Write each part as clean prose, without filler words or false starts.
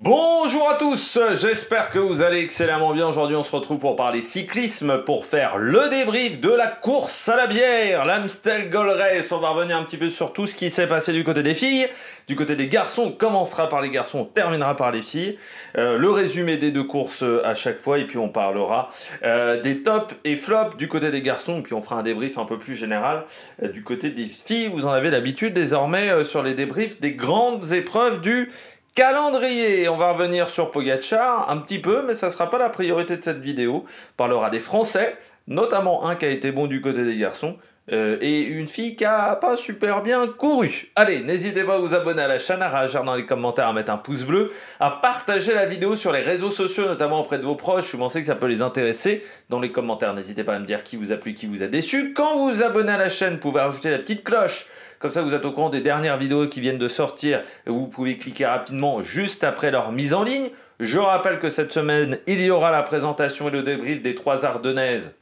Bonjour à tous, j'espère que vous allez excellemment bien. Aujourd'hui on se retrouve pour parler cyclisme, pour faire le débrief de la course à la bière, l'Amstel Gold Race. On va revenir un petit peu sur tout ce qui s'est passé du côté des filles. Du côté des garçons, on commencera par les garçons, on terminera par les filles. Le résumé des deux courses à chaque fois, et puis on parlera des tops et flops du côté des garçons, et puis on fera un débrief un peu plus général du côté des filles. Vous en avez l'habitude désormais sur les débriefs des grandes épreuves du calendrier. On va revenir sur Pogacar un petit peu, mais ça ne sera pas la priorité de cette vidéo. On parlera des Français, notamment un qui a été bon du côté des garçons, et une fille qui a pas super bien couru. Allez, n'hésitez pas à vous abonner à la chaîne, à réagir dans les commentaires, à mettre un pouce bleu, à partager la vidéo sur les réseaux sociaux, notamment auprès de vos proches, si vous pensez que ça peut les intéresser. Dans les commentaires, n'hésitez pas à me dire qui vous a plu, qui vous a déçu. Quand vous vous abonnez à la chaîne, vous pouvez rajouter la petite cloche. Comme ça, vous êtes au courant des dernières vidéos qui viennent de sortir. Et vous pouvez cliquer rapidement juste après leur mise en ligne. Je rappelle que cette semaine, il y aura la présentation et le débrief des 3 Ardennaises.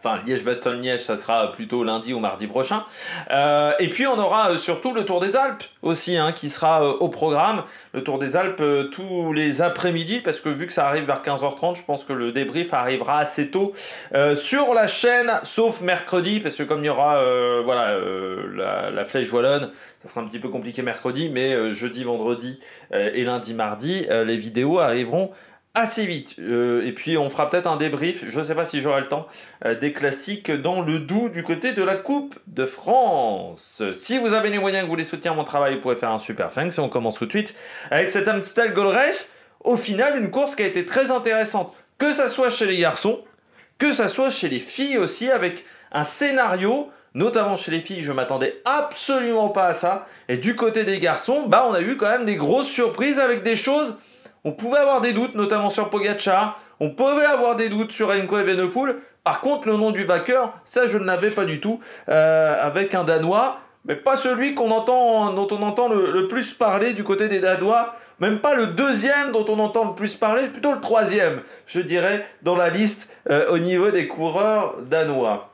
Enfin, Liège-Bastogne-Liège, ça sera plutôt lundi ou mardi prochain. Et puis, on aura surtout le Tour des Alpes aussi, qui sera au programme. Le Tour des Alpes tous les après-midi, parce que vu que ça arrive vers 15h30, je pense que le débrief arrivera assez tôt sur la chaîne, sauf mercredi, parce que comme il y aura la Flèche Wallonne, ça sera un petit peu compliqué mercredi, mais jeudi, vendredi et lundi, mardi, les vidéos arriveront assez vite. Et puis on fera peut-être un débrief, je ne sais pas si j'aurai le temps, des classiques dans le Doubs du côté de la Coupe de France. Si vous avez les moyens que vous voulez soutenir mon travail, vous pouvez faire un super thanks et on commence tout de suite avec cet Amstel Gold Race. Au final, une course qui a été très intéressante, que ça soit chez les garçons, que ça soit chez les filles aussi, avec un scénario. Notamment chez les filles, je m'attendais absolument pas à ça. Et du côté des garçons, on a eu quand même des grosses surprises avec des choses. On pouvait avoir des doutes, notamment sur Pogacar. On pouvait avoir des doutes sur Remco Evenepoel. Par contre, le nom du vainqueur, ça, je ne l'avais pas du tout. Avec un Danois, mais pas celui dont on entend le plus parler du côté des Danois. Même pas le deuxième dont on entend le plus parler, plutôt le troisième, je dirais, dans la liste au niveau des coureurs danois.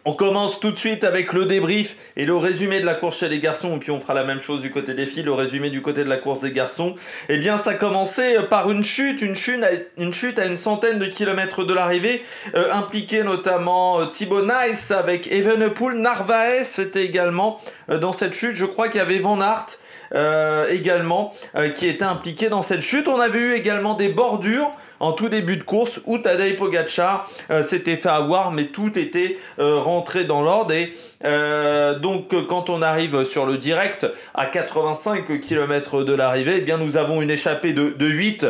On commence tout de suite avec le débrief et le résumé de la course chez les garçons, et puis on fera la même chose du côté des filles, le résumé du côté de la course des garçons. Eh bien, ça commençait par une chute à une centaine de kilomètres de l'arrivée, impliqué notamment Thibaut Nice avec Evenepoel. Narvaez était également dans cette chute. Je crois qu'il y avait Van Aert également qui était impliqué dans cette chute. On avait eu également des bordures en tout début de course où Tadej Pogacar s'était fait avoir, mais tout était rentré dans l'ordre. Et donc quand on arrive sur le direct à 85 km de l'arrivée, eh bien nous avons une échappée de 8.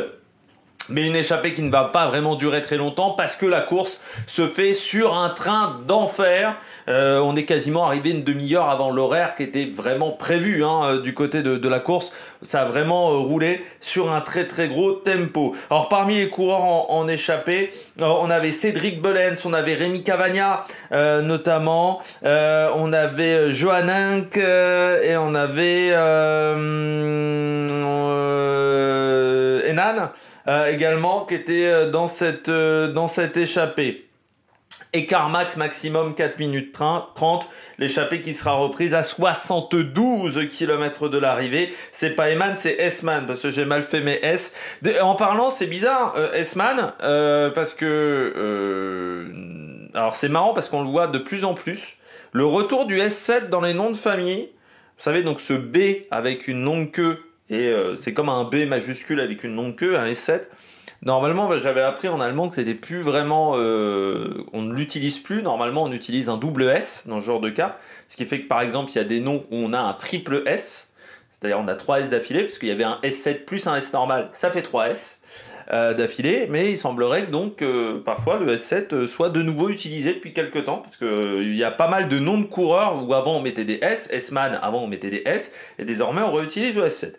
Mais une échappée qui ne va pas vraiment durer très longtemps parce que la course se fait sur un train d'enfer. On est quasiment arrivé une demi-heure avant l'horaire qui était vraiment prévu du côté de la course. Ça a vraiment roulé sur un très très gros tempo. Alors parmi les coureurs en échappée, on avait Cédric Bellens, on avait Rémi Cavagna notamment, on avait Johan Henk et on avait Enan. Également qui était dans cette échappée. Écart max maximum 4 minutes 30, l'échappée qui sera reprise à 72 km de l'arrivée. C'est pas Eman, c'est Esman, parce que j'ai mal fait mes S. En parlant, c'est bizarre, Esman, parce que... alors c'est marrant parce qu'on le voit de plus en plus. Le retour du S7 dans les noms de famille, vous savez, donc ce B avec une longue queue, et c'est comme un B majuscule avec une longue queue, un S7. Normalement, j'avais appris en allemand que c'était plus vraiment... on ne l'utilise plus. Normalement, on utilise un double S dans ce genre de cas. Ce qui fait que, par exemple, il y a des noms où on a un triple S. C'est-à-dire on a 3 S d'affilée, parce qu'il y avait un S7 plus un S normal. Ça fait 3 S d'affilée. Mais il semblerait que donc, parfois, le S7 soit de nouveau utilisé depuis quelques temps. Parce qu'il y a pas mal de noms de coureurs où avant on mettait des S. S-Man, avant on mettait des S. Et désormais, on réutilise le S7.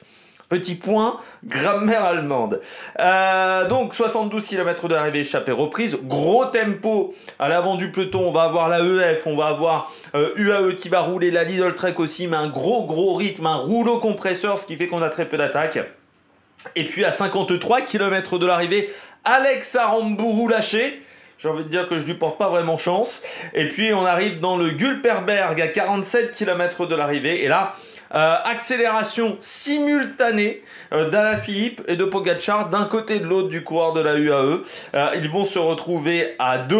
Petit point, grammaire allemande. Donc 72 km de l'arrivée, échappée reprise. Gros tempo à l'avant du peloton. On va avoir la EF, on va avoir UAE qui va rouler, la Lidl Trek aussi, mais un gros rythme, un rouleau compresseur, ce qui fait qu'on a très peu d'attaque. Et puis à 53 km de l'arrivée, Alex Aramburu lâché. J'ai envie de dire que je lui porte pas vraiment chance. Et puis on arrive dans le Gulperberg à 47 km de l'arrivée. Et là, Accélération simultanée d'Alaphilippe et de Pogacar d'un côté et de l'autre du coureur de la UAE. Ils vont se retrouver à 2.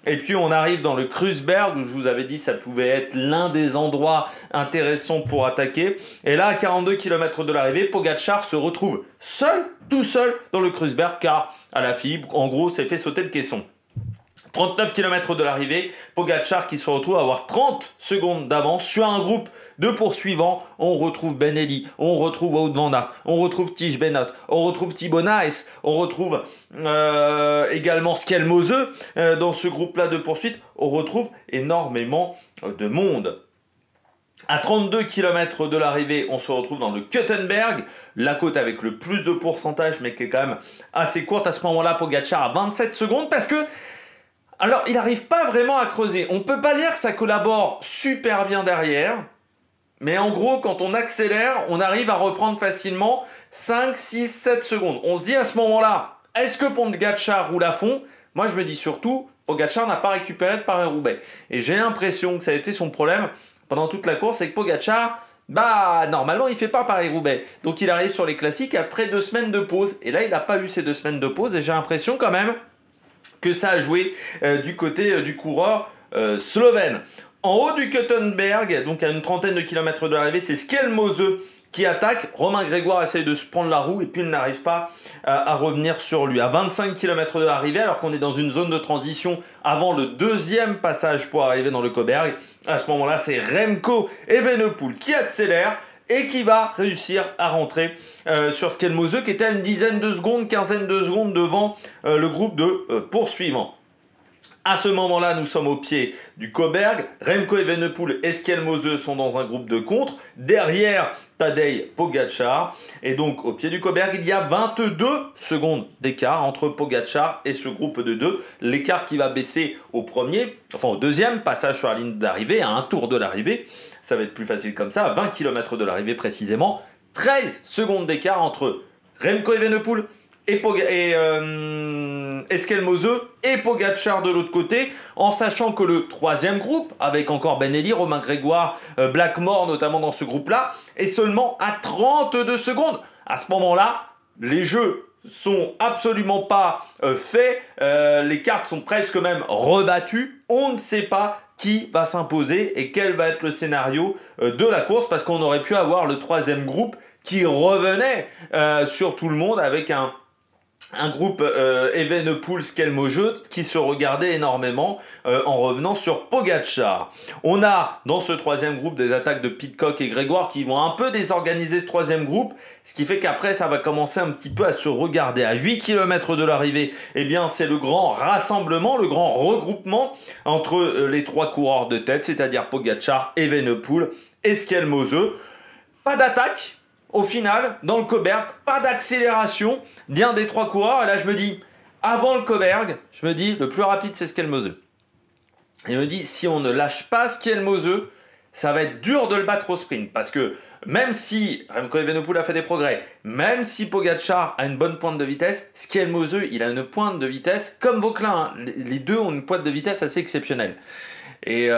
Et puis on arrive dans le Kreuzberg où je vous avais dit ça pouvait être l'un des endroits intéressants pour attaquer. Et là à 42 km de l'arrivée, Pogacar se retrouve seul, tout seul dans le Kreuzberg car Alaphilippe en gros s'est fait sauter le caisson. 39 km de l'arrivée, Pogacar qui se retrouve à avoir 30 secondes d'avance sur un groupe de poursuivants. On retrouve Benelli, on retrouve Wout van Aert, on retrouve Tige Benoot, on retrouve Thibaut Nys, on retrouve également Skelmose dans ce groupe-là de poursuite. On retrouve énormément de monde. À 32 km de l'arrivée, on se retrouve dans le Kuttenberg, la côte avec le plus de pourcentage mais qui est quand même assez courte. À ce moment-là, Pogacar a 27 secondes parce que alors, il n'arrive pas vraiment à creuser. On ne peut pas dire que ça collabore super bien derrière. Mais en gros, quand on accélère, on arrive à reprendre facilement 5, 6, 7 secondes. On se dit à ce moment-là, est-ce que Pogacar roule à fond? Moi, je me dis surtout, Pogacar n'a pas récupéré de Paris-Roubaix. Et j'ai l'impression que ça a été son problème pendant toute la course, c'est que Pogacar, normalement, il ne fait pas Paris-Roubaix. Donc, il arrive sur les classiques après 2 semaines de pause. Et là, il n'a pas eu ces 2 semaines de pause. Et j'ai l'impression quand même que ça a joué du côté du coureur slovène. En haut du Kuttenberg, donc à une trentaine de kilomètres de l'arrivée, c'est Skelmose qui attaque. Romain Grégoire essaye de se prendre la roue et puis il n'arrive pas à revenir sur lui. À 25 km de l'arrivée, alors qu'on est dans une zone de transition avant le deuxième passage pour arriver dans le Cauberg, à ce moment-là, c'est Remco Evenepoel qui accélère et qui va réussir à rentrer sur Skelmose, qui était à une dizaine de secondes, quinzaine de secondes devant le groupe de poursuivants. À ce moment-là, nous sommes au pied du Cauberg. Remco Evenepoel et Skelmose sont dans un groupe de contre. Derrière, Tadej Pogacar. Et donc, au pied du Cauberg, il y a 22 secondes d'écart entre Pogacar et ce groupe de 2. L'écart qui va baisser au deuxième passage sur la ligne d'arrivée, à un tour de l'arrivée. Ça va être plus facile comme ça, à 20 km de l'arrivée précisément. 13 secondes d'écart entre Remco Evenepoel et Skelmose et Pogacar de l'autre côté, en sachant que le troisième groupe, avec encore Benelli, Romain Grégoire, Blackmore notamment dans ce groupe-là, est seulement à 32 secondes. À ce moment-là, les jeux sont absolument pas faits, les cartes sont presque même rebattues, on ne sait pas qui va s'imposer et quel va être le scénario de la course, parce qu'on aurait pu avoir le troisième groupe qui revenait sur tout le monde avec un groupe Evenepoel Skelmose qui se regardait énormément en revenant sur Pogacar. On a dans ce troisième groupe des attaques de Pidcock et Grégoire qui vont un peu désorganiser ce troisième groupe, ce qui fait qu'après ça va commencer un petit peu à se regarder. À 8 km de l'arrivée, eh bien c'est le grand rassemblement, le grand regroupement entre les trois coureurs de tête, c'est-à-dire Pogacar, Evenepoel et Skelmose. Pas d'attaque au final, dans le Cauberg, pas d'accélération d'un des trois coureurs. Et là, je me dis, avant le Cauberg, je me dis, le plus rapide, c'est Skelmose. Et je me dis, si on ne lâche pas Skelmose, ça va être dur de le battre au sprint. Parce que même si Remco Evenepoel a fait des progrès, même si Pogacar a une bonne pointe de vitesse, Skelmose, il a une pointe de vitesse comme Vauquelin. Hein. Les deux ont une pointe de vitesse assez exceptionnelle. Et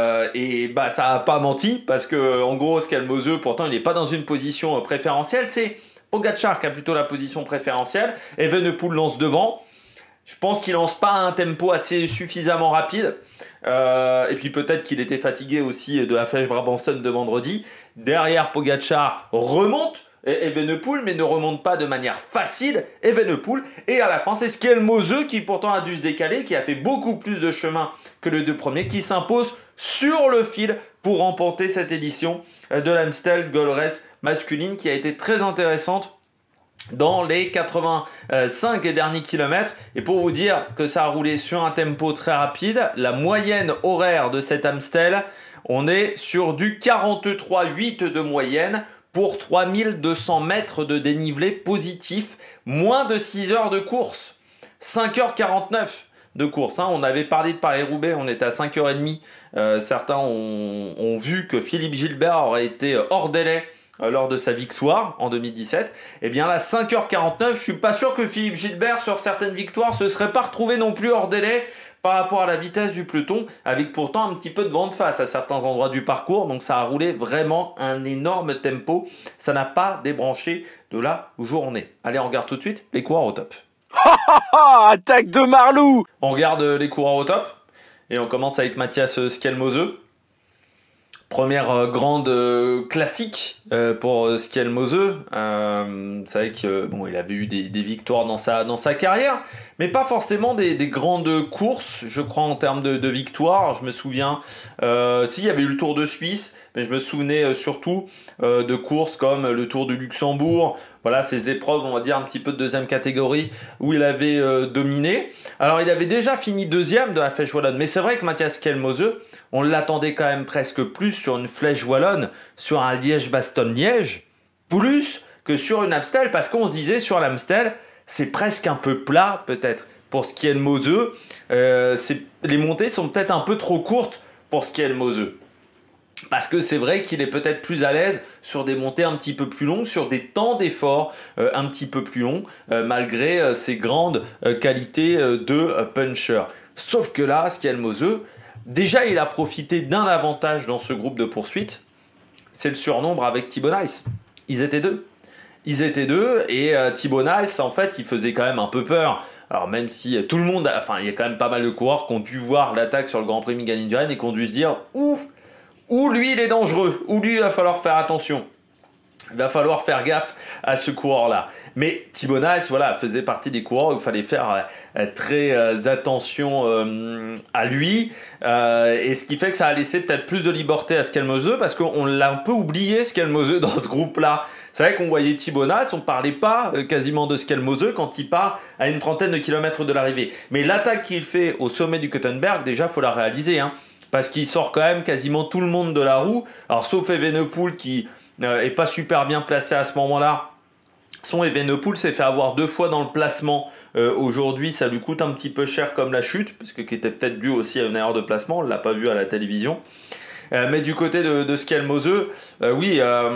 ça n'a pas menti parce que en gros Skelmose pourtant il n'est pas dans une position préférentielle, c'est Pogacar qui a plutôt la position préférentielle. Evenepoel lance devant, je pense qu'il lance pas à un tempo assez suffisamment rapide et puis peut-être qu'il était fatigué aussi de la Flèche Brabançonne de vendredi. Derrière Pogacar remonte Evenepoel mais ne remonte pas de manière facile Evenepoel, et à la fin c'est Skelmose qui pourtant a dû se décaler, qui a fait beaucoup plus de chemin que les deux premiers, qui s'impose sur le fil pour remporter cette édition de l'Amstel Gold Race masculine qui a été très intéressante dans les 85 derniers kilomètres. Et pour vous dire que ça a roulé sur un tempo très rapide, la moyenne horaire de cette Amstel, on est sur du 43,8 de moyenne pour 3200 mètres de dénivelé positif, moins de 6 heures de course, 5h49 de course. Hein. On avait parlé de Paris-Roubaix, on était à 5h30. Certains ont vu que Philippe Gilbert aurait été hors délai lors de sa victoire en 2017. Et bien là, 5h49, je suis pas sûr que Philippe Gilbert, sur certaines victoires, se serait pas retrouvé non plus hors délai par rapport à la vitesse du peloton, avec pourtant un petit peu de vent de face à certains endroits du parcours. Donc ça a roulé vraiment un énorme tempo. Ça n'a pas débranché de la journée. Allez, on regarde tout de suite les coureurs au top. Attaque de Marlou! On regarde les coureurs au top. Et on commence avec Matthias Skelmose. Première grande classique pour Skelmose. C'est vrai que bon, il avait eu des victoires dans sa carrière, mais pas forcément des grandes courses, je crois, en termes de victoires. Je me souviens, s'il y avait eu le Tour de Suisse, mais je me souvenais surtout de courses comme le Tour du Luxembourg. Voilà, ces épreuves, on va dire, un petit peu de deuxième catégorie où il avait dominé. Alors, il avait déjà fini deuxième de la Flèche Wallonne, mais c'est vrai que Matthias Skelmose, on l'attendait quand même presque plus sur une Flèche Wallonne, sur un Liège-Bastogne-Liège, plus que sur une Amstel, parce qu'on se disait sur l'Amstel, c'est presque un peu plat peut-être pour Skelmose. Les montées sont peut-être un peu trop courtes pour Skelmose. Parce que c'est vrai qu'il est peut-être plus à l'aise sur des montées un petit peu plus longues, sur des temps d'effort un petit peu plus longs, malgré ses grandes qualités de puncher. Sauf que là, Skelmose, déjà il a profité d'un avantage dans ce groupe de poursuite, c'est le surnombre avec Thibau Nys. Ils étaient deux et Thibau Nys, en fait, il faisait quand même un peu peur. Alors même si tout le monde, enfin il y a quand même pas mal de coureurs qui ont dû voir l'attaque sur le Grand Prix Miguel-Indurain et qui ont dû se dire « Ou lui il est dangereux, ou lui il va falloir faire attention. Il va falloir faire gaffe à ce coureur-là. » Mais Thibau Nys, voilà, faisait partie des coureurs où il fallait faire très attention à lui. Et ce qui fait que ça a laissé peut-être plus de liberté à Skelmose, parce qu'on l'a un peu oublié, Skelmose, dans ce groupe-là. C'est vrai qu'on voyait Thibau Nys, on ne parlait pas quasiment de Skelmose quand il part à une trentaine de kilomètres de l'arrivée. Mais l'attaque qu'il fait au sommet du Kuttenberg, déjà, il faut la réaliser, hein. Parce qu'il sort quand même quasiment tout le monde de la roue. Alors sauf Evenepoel qui est pas super bien placé à ce moment-là. Son Evenepoel s'est fait avoir 2 fois dans le placement. Aujourd'hui, ça lui coûte un petit peu cher comme la chute, parce que qui était peut-être dû aussi à une erreur de placement. On ne l'a pas vu à la télévision. Mais du côté de Skelmose, oui, à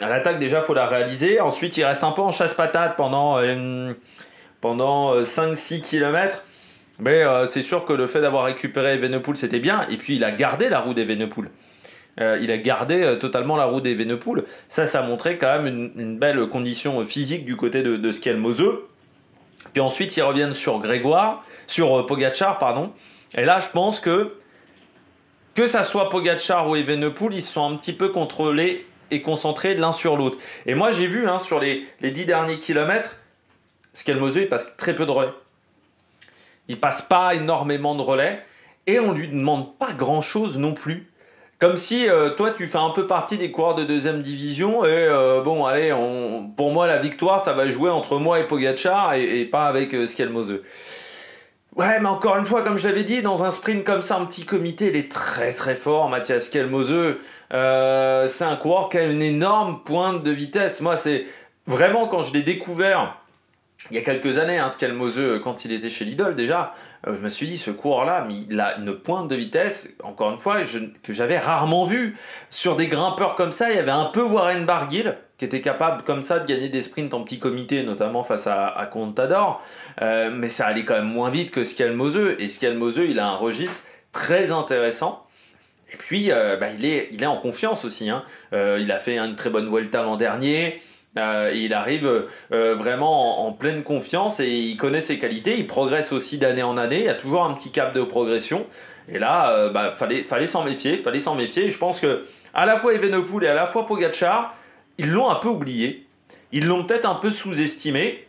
l'attaque déjà, il faut la réaliser. Ensuite, il reste un peu en chasse-patate pendant 5-6 km. Mais c'est sûr que le fait d'avoir récupéré Evenepoel, c'était bien. Et puis, il a gardé la roue d'Evenepoel. Il a gardé totalement la roue d'Evenepoel. Ça montrait quand même une belle condition physique du côté de Skelmose. Puis ensuite, ils reviennent sur Pogačar, pardon. Et là, je pense que ça soit Pogačar ou Evenepoel, ils se sont un petit peu contrôlés et concentrés l'un sur l'autre. Et moi, j'ai vu sur les 10 derniers kilomètres, Skelmose, il passe très peu de relais. Il passe pas énormément de relais et on lui demande pas grand chose non plus. Comme si toi tu fais un peu partie des coureurs de deuxième division et bon allez, pour moi la victoire ça va jouer entre moi et Pogačar et pas avec Skelmose. Ouais, mais encore une fois, comme je l'avais dit, dans un sprint comme ça, un petit comité, il est très très fort, Matthias Skelmose. C'est un coureur qui a une énorme pointe de vitesse. Moi, c'est vraiment quand je l'ai découvert il y a quelques années, Skelmose, quand il était chez Lidl déjà, je me suis dit, ce coureur-là, il a une pointe de vitesse, encore une fois, que j'avais rarement vu. Sur des grimpeurs comme ça, il y avait un peu Warren Barguil, qui était capable comme ça de gagner des sprints en petit comité, notamment face à Contador, mais ça allait quand même moins vite que Skelmose, et Skelmose, il a un registre très intéressant. Et puis, il est en confiance aussi. Il a fait une très bonne Vuelta l'an dernier. Il arrive vraiment en pleine confiance et il connaît ses qualités, il progresse aussi d'année en année, il y a toujours un petit cap de progression et là fallait s'en méfier, et je pense que à la fois Evenepoel et à la fois Pogačar, ils l'ont un peu oublié, ils l'ont peut-être un peu sous-estimé,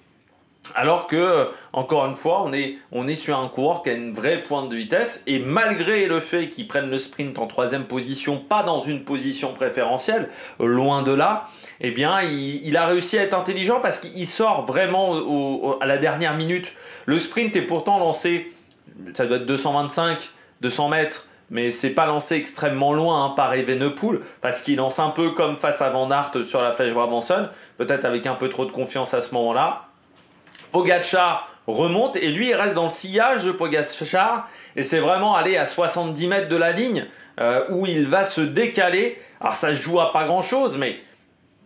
alors que encore une fois on est sur un coureur qui a une vraie pointe de vitesse et malgré le fait qu'il prenne le sprint en 3e position, pas dans une position préférentielle, loin de là, eh bien il a réussi à être intelligent parce qu'il sort vraiment à la dernière minute. Le sprint est pourtant lancé, ça doit être 200 mètres, mais c'est pas lancé extrêmement loin par Evenepoel parce qu'il lance un peu comme face à Van Aert sur la Flèche Brabançonne, peut-être avec un peu trop de confiance à ce moment-là. Pogačar remonte et lui il reste dans le sillage de Pogačar et c'est vraiment aller à 70 mètres de la ligne où il va se décaler. Alors ça se joue à pas grand chose mais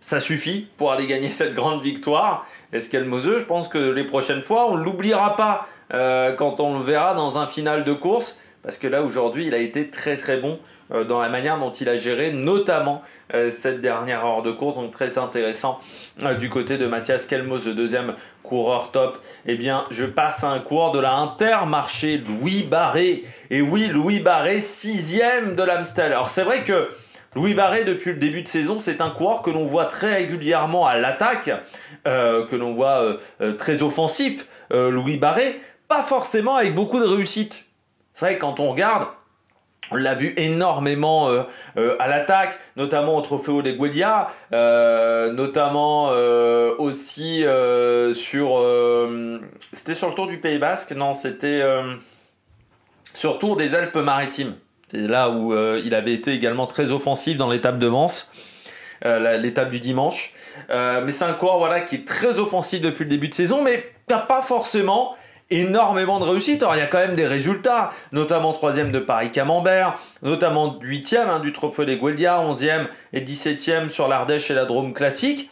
ça suffit pour aller gagner cette grande victoire. Et Skelmose, je pense que les prochaines fois on ne l'oubliera pas quand on le verra dans un final de course, parce que là aujourd'hui il a été très très bon dans la manière dont il a géré notamment cette dernière heure de course, donc très intéressant du côté de Mathias Kelmos, le deuxième coureur top. Eh bien je passe à un coureur de la Intermarché, Louis Barré, et oui, Louis Barré, 6e de l'Amstel. Alors c'est vrai que Louis Barré, depuis le début de saison, c'est un coureur que l'on voit très régulièrement à l'attaque, que l'on voit très offensif, Louis Barré, pas forcément avec beaucoup de réussite. C'est vrai que quand on regarde, on l'a vu énormément à l'attaque, notamment au Trofeo de Guelia, notamment aussi sur... c'était sur le Tour du Pays Basque? Non, c'était sur le Tour des Alpes-Maritimes. C'est là où il avait été également très offensif dans l'étape de Vence, l'étape du dimanche. Mais c'est un coureur voilà, qui est très offensif depuis le début de saison, mais qui n'a pas forcément énormément de réussite. Alors il y a quand même des résultats, notamment 3e de Paris-Camembert, notamment 8e du Trophée des Gueldia, 11e et 17e sur l'Ardèche et la Drôme classique.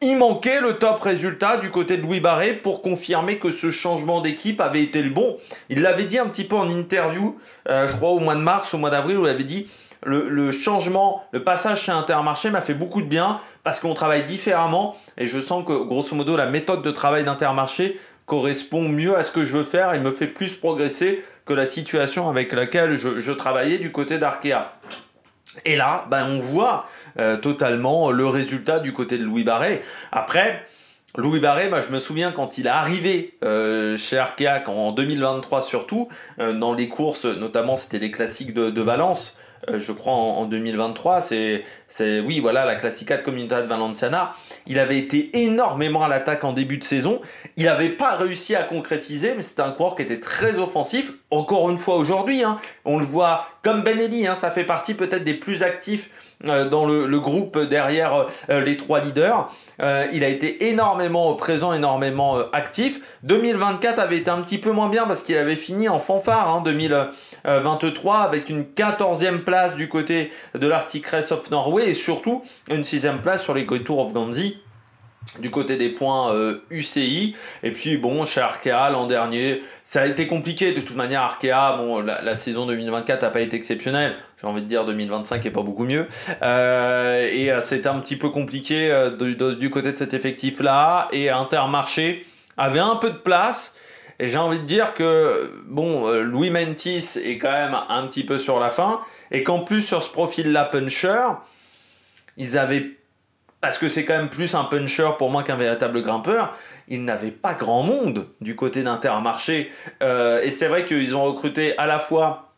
Il manquait le top résultat du côté de Louis Barré pour confirmer que ce changement d'équipe avait été le bon. Il l'avait dit un petit peu en interview, je crois au mois de mars, au mois d'avril, où il avait dit le changement, le passage chez Intermarché m'a fait beaucoup de bien parce qu'on travaille différemment et je sens que grosso modo la méthode de travail d'Intermarché correspond mieux à ce que je veux faire et me fait plus progresser que la situation avec laquelle je travaillais du côté d'Arkea. Et là, on voit totalement le résultat du côté de Louis Barré. Après, Louis Barré, je me souviens quand il est arrivé chez Arkea, en 2023 surtout, dans les courses, notamment c'était les classiques de Valence, je crois en 2023, oui, voilà, la Classica de Comunidad Valenciana. Il avait été énormément à l'attaque en début de saison. Il n'avait pas réussi à concrétiser, mais c'était un coureur qui était très offensif. Encore une fois aujourd'hui, on le voit comme Benelli, ça fait partie peut-être des plus actifs dans le groupe derrière les trois leaders. Il a été énormément présent, énormément actif. 2024 avait été un petit peu moins bien parce qu'il avait fini en fanfare 2023 avec une 14e place du côté de l'Arctic Race of Norway et surtout une 6e place sur les Great Tour of Ghanzi du côté des points UCI. Et puis bon, chez Arkea l'an dernier, ça a été compliqué de toute manière. Arkea, la saison 2024 n'a pas été exceptionnelle. J'ai envie de dire 2025 est pas beaucoup mieux. Et c'était un petit peu compliqué du côté de cet effectif-là. Et Intermarché avait un peu de place. Et j'ai envie de dire que Louis Mentis est quand même un petit peu sur la fin. Et qu'en plus sur ce profil-là puncher, ils avaient... Parce que c'est quand même plus un puncher pour moi qu'un véritable grimpeur. Ils n'avaient pas grand monde du côté d'Intermarché. Et c'est vrai qu'ils ont recruté à la fois,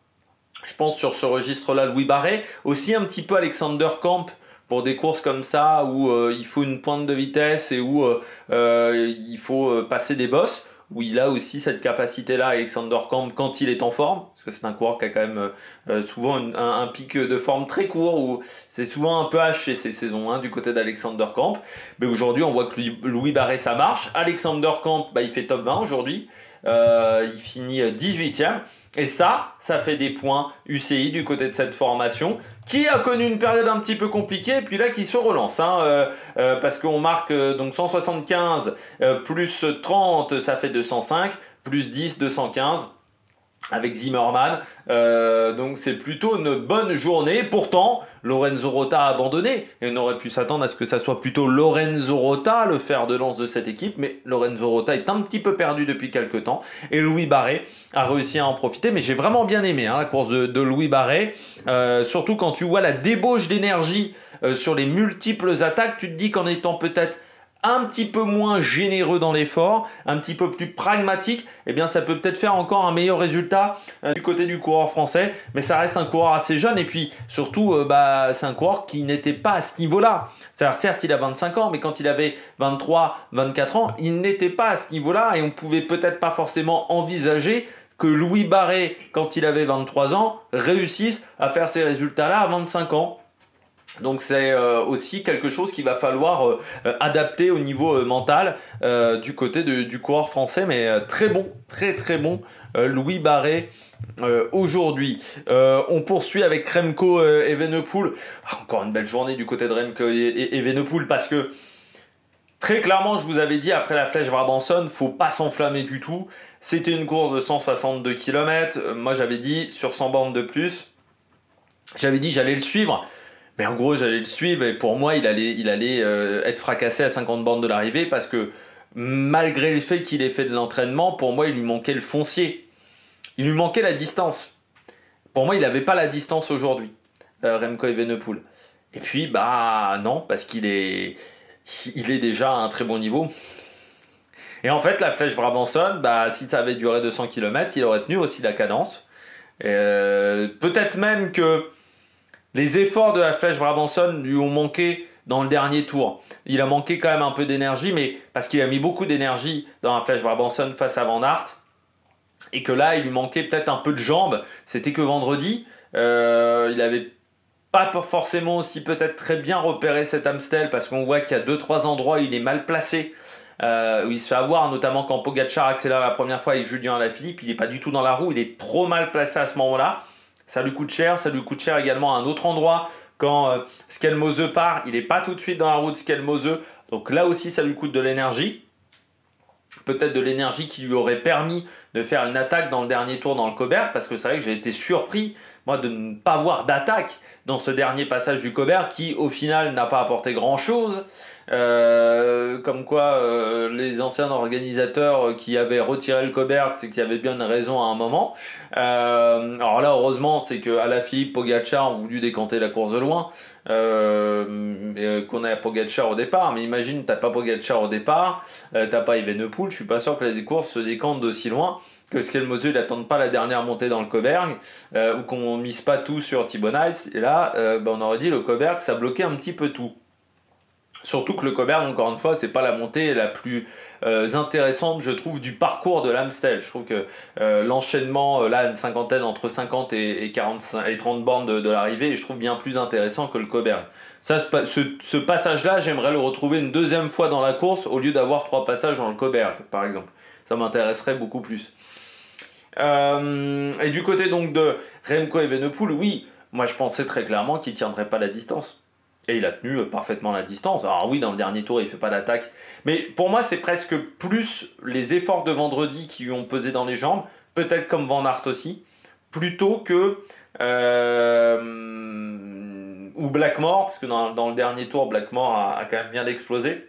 je pense sur ce registre-là, Louis Barré, aussi un petit peu Alexander Kamp pour des courses comme ça où il faut une pointe de vitesse et où il faut passer des bosses. Où il a aussi cette capacité-là, Alexander Kamp, quand il est en forme, parce que c'est un coureur qui a quand même souvent un pic de forme très court, où c'est souvent un peu haché ces saisons du côté d'Alexander Kamp. Mais aujourd'hui, on voit que Louis Barré, ça marche. Alexander Kamp, il fait top 20 aujourd'hui. Il finit 18e. Et ça fait des points UCI du côté de cette formation qui a connu une période un petit peu compliquée et puis là qui se relance parce qu'on marque donc 175 plus 30 ça fait 205 plus 10 215 avec Zimmermann, donc c'est plutôt une bonne journée. Pourtant Lorenzo Rota a abandonné et on aurait pu s'attendre à ce que ça soit plutôt Lorenzo Rota le fer de lance de cette équipe, mais Lorenzo Rota est un petit peu perdu depuis quelques temps et Louis Barré a réussi à en profiter. Mais j'ai vraiment bien aimé la course de Louis Barré, surtout quand tu vois la débauche d'énergie sur les multiples attaques. Tu te dis qu'en étant peut-être un petit peu moins généreux dans l'effort, un petit peu plus pragmatique, eh bien ça peut peut-être faire encore un meilleur résultat du côté du coureur français, mais ça reste un coureur assez jeune et puis surtout c'est un coureur qui n'était pas à ce niveau-là. C'est-à-dire certes il a 25 ans, mais quand il avait 23, 24 ans, il n'était pas à ce niveau-là et on pouvait peut-être pas forcément envisager que Louis Barré, quand il avait 23 ans, réussisse à faire ces résultats-là à 25 ans. Donc c'est aussi quelque chose qu'il va falloir adapter au niveau mental du côté du coureur français, mais très bon, très très bon Louis Barré aujourd'hui. On poursuit avec Remco Evenepoel. Encore une belle journée du côté de Remco Evenepoel parce que Très clairement, je vous avais dit, après la Flèche Brabançonne, faut pas s'enflammer du tout. C'était une course de 162 km. Moi, j'avais dit sur 100 bornes de plus. J'avais dit j'allais le suivre. Mais en gros, j'allais le suivre et pour moi, il allait être fracassé à 50 bornes de l'arrivée parce que malgré le fait qu'il ait fait de l'entraînement, pour moi, il lui manquait le foncier. Il lui manquait la distance. Pour moi, il n'avait pas la distance aujourd'hui, Remco Evenepoel. Et puis, bah non, parce qu'il est déjà à un très bon niveau. Et en fait, la Flèche Brabançonne, bah, si ça avait duré 200 km, il aurait tenu aussi la cadence. Peut-être même que les efforts de la Flèche Brabançonne lui ont manqué dans le dernier tour. Il a manqué quand même un peu d'énergie, mais parce qu'il a mis beaucoup d'énergie dans la Flèche Brabançonne face à Van Aert. Et que là, il lui manquait peut-être un peu de jambes. C'était que vendredi. Il avait pas forcément aussi peut-être très bien repéré cet Amstel parce qu'on voit qu'il y a 2-3 endroits où il est mal placé. Où il se fait avoir, notamment quand Pogačar accélère la première fois avec Julien Alaphilippe. Il n'est pas du tout dans la roue. Il est trop mal placé à ce moment-là. Ça lui coûte cher. Ça lui coûte cher également à un autre endroit. Quand Skelmose part, il n'est pas tout de suite dans la roue de Skelmose. Donc là aussi, ça lui coûte de l'énergie. Peut-être de l'énergie qui lui aurait permis de faire une attaque dans le dernier tour dans le Cauberg, parce que c'est vrai que j'ai été surpris, moi, de ne pas voir d'attaque dans ce dernier passage du Cauberg, qui au final n'a pas apporté grand-chose. Comme quoi, les anciens organisateurs qui avaient retiré le Cauberg, c'est qu'il y avait bien une raison à un moment. Alors là, heureusement, c'est que Alaphilippe, Pogačar ont voulu décanter la course de loin. Qu'on a Pogačar au départ, mais imagine t'as pas Pogačar au départ, t'as pas Evenepoel, je suis pas sûr que les courses se décantent d'aussi loin, que Skelmose n'attende pas la dernière montée dans le Cauberg, ou qu'on mise pas tout sur Thibaut Nice, et là on aurait dit le Cauberg ça bloquait un petit peu tout. Surtout que le Cauberg, encore une fois, c'est pas la montée la plus intéressante, je trouve, du parcours de l'Amstel. Je trouve que l'enchaînement, là, une cinquantaine, entre 50 et 45, et 30 bornes de l'arrivée, je trouve bien plus intéressant que le Cauberg. Ça, ce passage-là, j'aimerais le retrouver une deuxième fois dans la course, au lieu d'avoir 3 passages dans le Cauberg, par exemple. Ça m'intéresserait beaucoup plus. Et du côté donc de Remco Evenepoel, oui, moi je pensais très clairement qu'il ne tiendrait pas la distance. Et il a tenu parfaitement la distance. Alors oui, dans le dernier tour, il ne fait pas d'attaque. Mais pour moi, c'est presque plus les efforts de vendredi qui lui ont pesé dans les jambes, peut-être comme Van Aert aussi, plutôt que... ou Blackmore, parce que dans le dernier tour, Blackmore a quand même bien explosé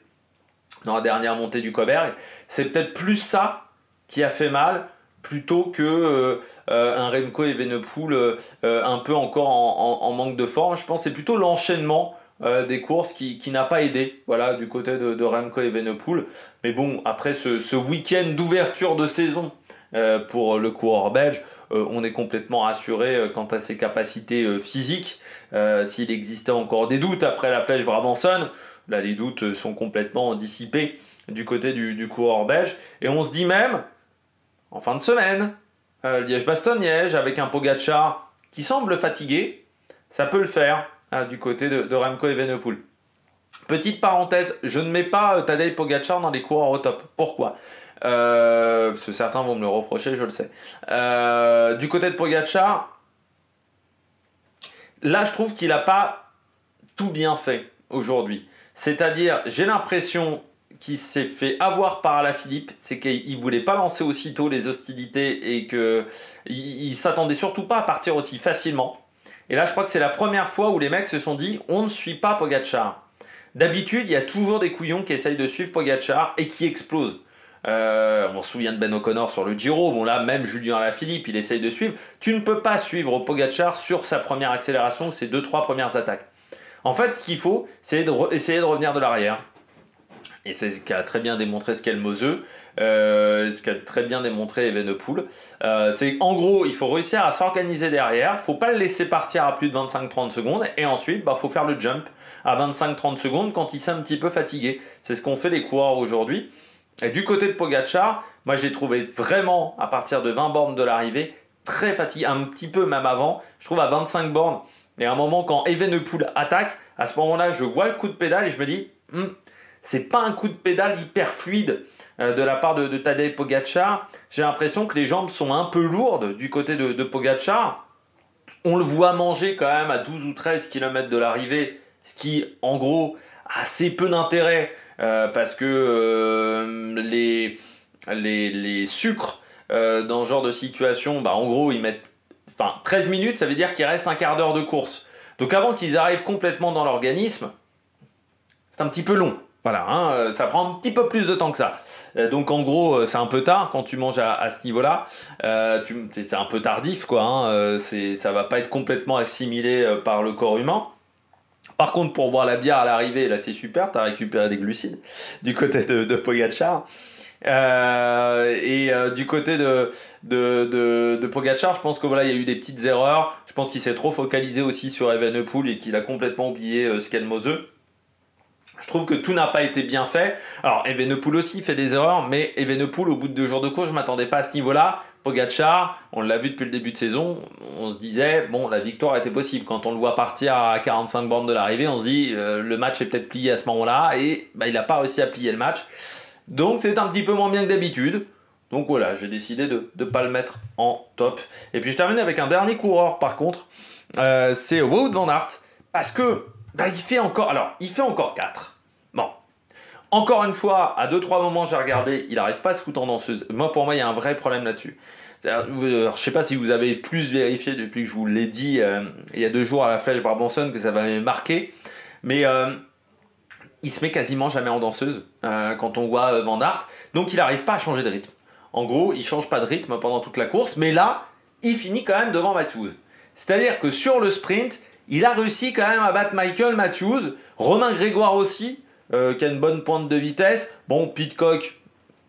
dans la dernière montée du Cauberg. C'est peut-être plus ça qui a fait mal, plutôt que un Remco Evenepoel un peu encore en manque de forme. Je pense que c'est plutôt l'enchaînement des courses qui n'a pas aidé, voilà, du côté de Remco Evenepoel. Mais bon, après ce week-end d'ouverture de saison pour le coureur belge, on est complètement rassuré quant à ses capacités physiques. S'il existait encore des doutes après la Flèche Brabançonne, là les doutes sont complètement dissipés du côté du coureur belge. Et on se dit même, en fin de semaine, Liège-Bastogne-Liège, avec un Pogačar qui semble fatigué, ça peut le faire du côté de Remco Evenepoel. Petite parenthèse, je ne mets pas Tadej Pogačar dans les coureurs au top. Pourquoi ? Parce que certains vont me le reprocher, je le sais. Du côté de Pogačar, là je trouve qu'il n'a pas tout bien fait aujourd'hui. C'est-à-dire, j'ai l'impression qu'il s'est fait avoir par Alaphilippe, c'est qu'il ne voulait pas lancer aussitôt les hostilités et qu'il ne s'attendait surtout pas à partir aussi facilement. Et là, je crois que c'est la première fois où les mecs se sont dit « on ne suit pas Pogačar ». D'habitude, il y a toujours des couillons qui essayent de suivre Pogačar et qui explosent. On se souvient de Ben O'Connor sur le Giro, bon là, même Julien Alaphilippe, il essaye de suivre. Tu ne peux pas suivre Pogačar sur sa première accélération, ses 2-3 premières attaques. En fait, ce qu'il faut, c'est essayer de revenir de l'arrière. Et c'est ce qu'a très bien démontré Skelmose, ce qu'a très bien démontré Evenepoel. C'est en gros, il faut réussir à s'organiser derrière, il ne faut pas le laisser partir à plus de 25-30 secondes, et ensuite, il faut faire le jump à 25-30 secondes quand il s'est un petit peu fatigué. C'est ce qu'ont fait les coureurs aujourd'hui. Et du côté de Pogačar, moi j'ai trouvé vraiment, à partir de 20 bornes de l'arrivée, très fatigué, un petit peu même avant, je trouve à 25 bornes. Et à un moment, quand Evenepoel attaque, à ce moment-là, je vois le coup de pédale et je me dis... c'est pas un coup de pédale hyper fluide de la part de Tadej Pogačar. J'ai l'impression que les jambes sont un peu lourdes du côté de Pogačar. On le voit manger quand même à 12 ou 13 km de l'arrivée, ce qui, en gros, a assez peu d'intérêt parce que les sucres dans ce genre de situation, bah, en gros, ils mettent 13 minutes, ça veut dire qu'il reste un quart d'heure de course. Donc avant qu'ils arrivent complètement dans l'organisme, c'est un petit peu long. Voilà, hein, ça prend un petit peu plus de temps que ça. Donc en gros, c'est un peu tard quand tu manges à ce niveau-là. C'est un peu tardif, quoi. Hein, ça va pas être complètement assimilé par le corps humain. Par contre, pour boire la bière à l'arrivée, là c'est super, tu as récupéré des glucides du côté de Pogačar. Du côté de Pogačar, je pense que voilà, il y a eu des petites erreurs. Je pense qu'il s'est trop focalisé aussi sur Evenepoel et qu'il a complètement oublié Skelmose. Je trouve que tout n'a pas été bien fait. Alors Evenepoel aussi fait des erreurs, mais Evenepoel au bout de 2 jours de course, je ne m'attendais pas à ce niveau-là. Pogačar, on l'a vu depuis le début de saison, on se disait, bon, la victoire était possible. Quand on le voit partir à 45 bornes de l'arrivée, on se dit, le match est peut-être plié à ce moment-là, et bah, il n'a pas réussi à plier le match. Donc c'est un petit peu moins bien que d'habitude. Donc voilà, j'ai décidé de ne pas le mettre en top. Et puis je termine avec un dernier coureur par contre, c'est Wout van Aert, parce que bah, il fait encore 4. Bon, encore une fois, à 2-3 moments j'ai regardé, il n'arrive pas à se foutre en danseuse. Pour moi, il y a un vrai problème là-dessus. Je ne sais pas si vous avez plus vérifié depuis que je vous l'ai dit il y a 2 jours à la Flèche Brabançonne que ça m'avait marqué, mais il se met quasiment jamais en danseuse quand on voit Van Aert, donc il n'arrive pas à changer de rythme. En gros, il ne change pas de rythme pendant toute la course, mais là, il finit quand même devant Matthews. C'est-à-dire que sur le sprint, il a réussi quand même à battre Michael Matthews, Romain Grégoire aussi, qui a une bonne pointe de vitesse. Bon, Pidcock,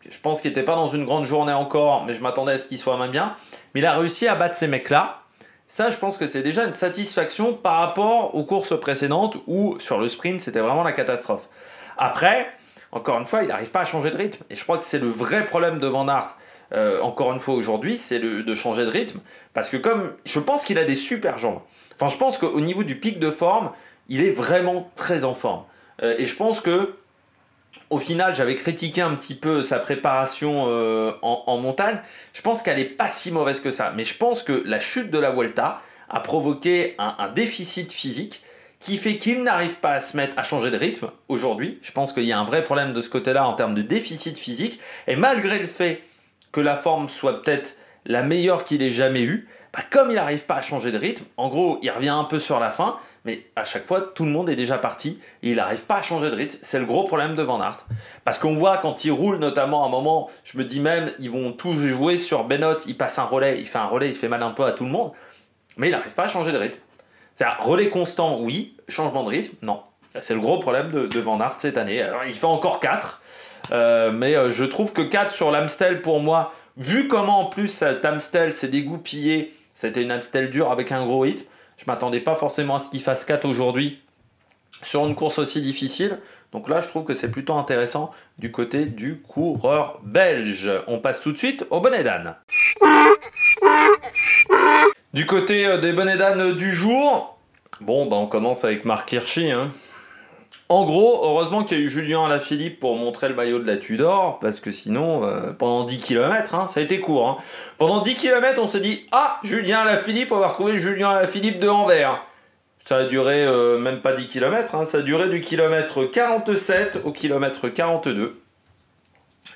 je pense qu'il n'était pas dans une grande journée encore, mais je m'attendais à ce qu'il soit même bien. Mais il a réussi à battre ces mecs-là. Ça, je pense que c'est déjà une satisfaction par rapport aux courses précédentes où, sur le sprint, c'était vraiment la catastrophe. Après, encore une fois, il n'arrive pas à changer de rythme. Et je crois que c'est le vrai problème de Van Aert, encore une fois aujourd'hui, c'est de changer de rythme. Parce que je pense qu'il a des super jambes. Enfin, je pense qu'au niveau du pic de forme, il est vraiment très en forme. Et je pense que au final, j'avais critiqué un petit peu sa préparation en montagne. Je pense qu'elle n'est pas si mauvaise que ça. Mais je pense que la chute de la Vuelta a provoqué un déficit physique qui fait qu'il n'arrive pas à se mettre à changer de rythme aujourd'hui. Je pense qu'il y a un vrai problème de ce côté-là en termes de déficit physique. Et malgré le fait que la forme soit peut-être la meilleure qu'il ait jamais eue, bah, comme il n'arrive pas à changer de rythme, en gros, il revient un peu sur la fin, mais à chaque fois, tout le monde est déjà parti et il n'arrive pas à changer de rythme. C'est le gros problème de Van Aert. Parce qu'on voit quand il roule, notamment à un moment, je me dis même, ils vont tous jouer sur Benoît, il passe un relais, il fait mal un peu à tout le monde, mais il n'arrive pas à changer de rythme. C'est-à-dire, relais constant, oui, changement de rythme, non. C'est le gros problème de Van Aert cette année. Alors, il fait encore 4, mais je trouve que 4 sur l'Amstel, pour moi, vu comment en plus cet Amstel s'est dégoupillé, c'était une Amstel dure avec un gros hit, je ne m'attendais pas forcément à ce qu'il fasse 4 aujourd'hui sur une course aussi difficile. Donc là, je trouve que c'est plutôt intéressant du côté du coureur belge. On passe tout de suite au bonnet d'âne. Du côté des bonnets d'âne du jour, bon, bah on commence avec Marc Hirschi. Hein. En gros, heureusement qu'il y a eu Julien Alaphilippe pour montrer le maillot de la Tudor, parce que sinon, pendant 10 km, hein, ça a été court. Hein. Pendant 10 km, on s'est dit « Ah, Julien Alaphilippe, on va retrouver le Julien Alaphilippe de Anvers ». Ça a duré même pas 10 km, hein, ça a duré du kilomètre 47 au kilomètre 42.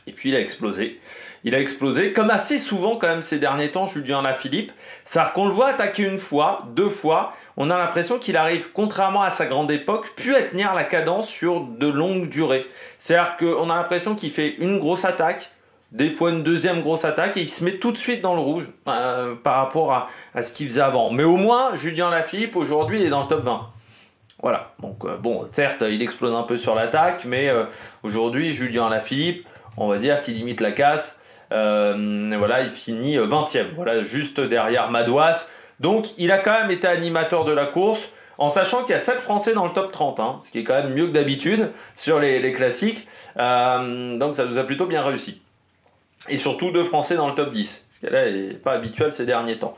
Et puis il a explosé. Il a explosé, comme assez souvent quand même ces derniers temps, Julien Alaphilippe. C'est-à-dire qu'on le voit attaquer une fois, 2 fois, on a l'impression qu'il arrive, contrairement à sa grande époque, plus à tenir la cadence sur de longues durées. C'est-à-dire qu'on a l'impression qu'il fait une grosse attaque, des fois une deuxième grosse attaque, et il se met tout de suite dans le rouge par rapport à ce qu'il faisait avant. Mais au moins, Julien Alaphilippe, aujourd'hui, il est dans le top 20. Voilà, donc bon, certes, il explose un peu sur l'attaque, mais aujourd'hui, Julien Alaphilippe, on va dire qu'il limite la casse. Voilà, il finit 20e, voilà, juste derrière Madouas. Donc il a quand même été animateur de la course, en sachant qu'il y a 7 Français dans le top 30, hein, ce qui est quand même mieux que d'habitude sur les classiques. Donc ça nous a plutôt bien réussi. Et surtout 2 Français dans le top 10, ce qui là n'est pas habituel ces derniers temps.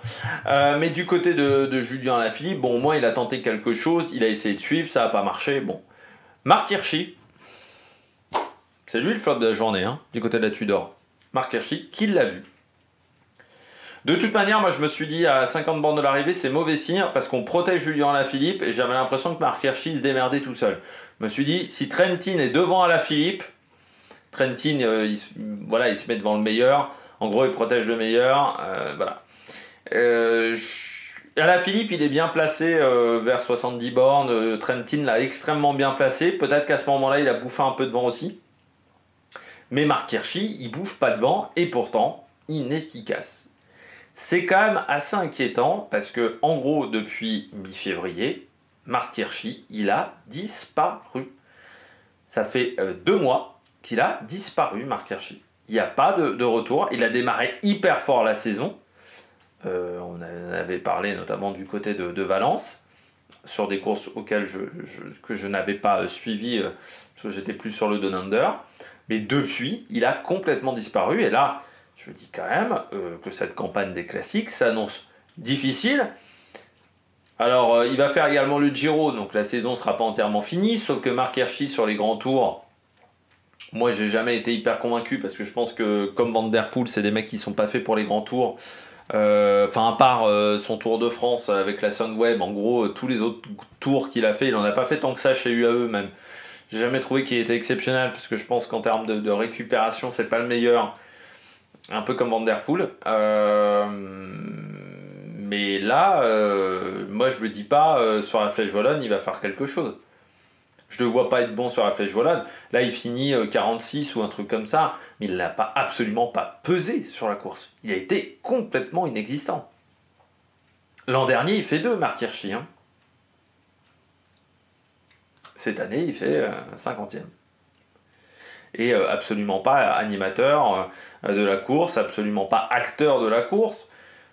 Mais du côté de Julien Alaphilippe, bon, au moins il a tenté quelque chose, il a essayé de suivre, ça n'a pas marché. Bon, Marc Hirschi, c'est lui le flop de la journée, hein, du côté de la Tudor. Marc Hirschi, qui l'a vu. De toute manière, moi je me suis dit à 50 bornes de l'arrivée, c'est mauvais signe parce qu'on protège Julien Alaphilippe et j'avais l'impression que Marc Hirschi se démerdait tout seul. Je me suis dit, si Trentin est devant Alaphilippe, Trentin, il se met devant le meilleur. En gros, il protège le meilleur. Voilà. Alaphilippe, il est bien placé vers 70 bornes. Trentin l'a extrêmement bien placé. Peut-être qu'à ce moment-là, il a bouffé un peu devant aussi. Mais Marc Hirschi, il bouffe pas devant et pourtant, inefficace. C'est quand même assez inquiétant parce que, en gros, depuis mi-février, Marc Hirschi, il a disparu. Ça fait 2 mois qu'il a disparu, Marc Hirschi. Il n'y a pas de retour. Il a démarré hyper fort la saison. On avait parlé notamment du côté de Valence, sur des courses auxquelles que je n'avais pas suivi, parce que j'étais plus sur le Down Under. Mais depuis, il a complètement disparu. Et là, je me dis quand même que cette campagne des classiques s'annonce difficile. Alors, il va faire également le Giro, donc la saison ne sera pas entièrement finie, sauf que Marc Hirschi sur les grands tours, moi j'ai jamais été hyper convaincu, parce que je pense que comme Van Der Poel, c'est des mecs qui sont pas faits pour les grands tours. Enfin, à part son Tour de France avec la Sunweb, en gros, tous les autres tours qu'il a fait, il en a pas fait tant que ça chez UAE même. J'ai jamais trouvé qu'il était exceptionnel, parce que je pense qu'en termes de récupération, c'est pas le meilleur. Un peu comme Van Der Poel. Mais là, moi je me dis pas sur la Flèche Wallonne, il va faire quelque chose. Je ne le vois pas être bon sur la Flèche Wallonne. Là, il finit 46 ou un truc comme ça, mais il n'a absolument pas pesé sur la course. Il a été complètement inexistant. L'an dernier, il fait 2, Marc Hirschi. Hein. Cette année, il fait 50e. Et absolument pas animateur de la course, absolument pas acteur de la course.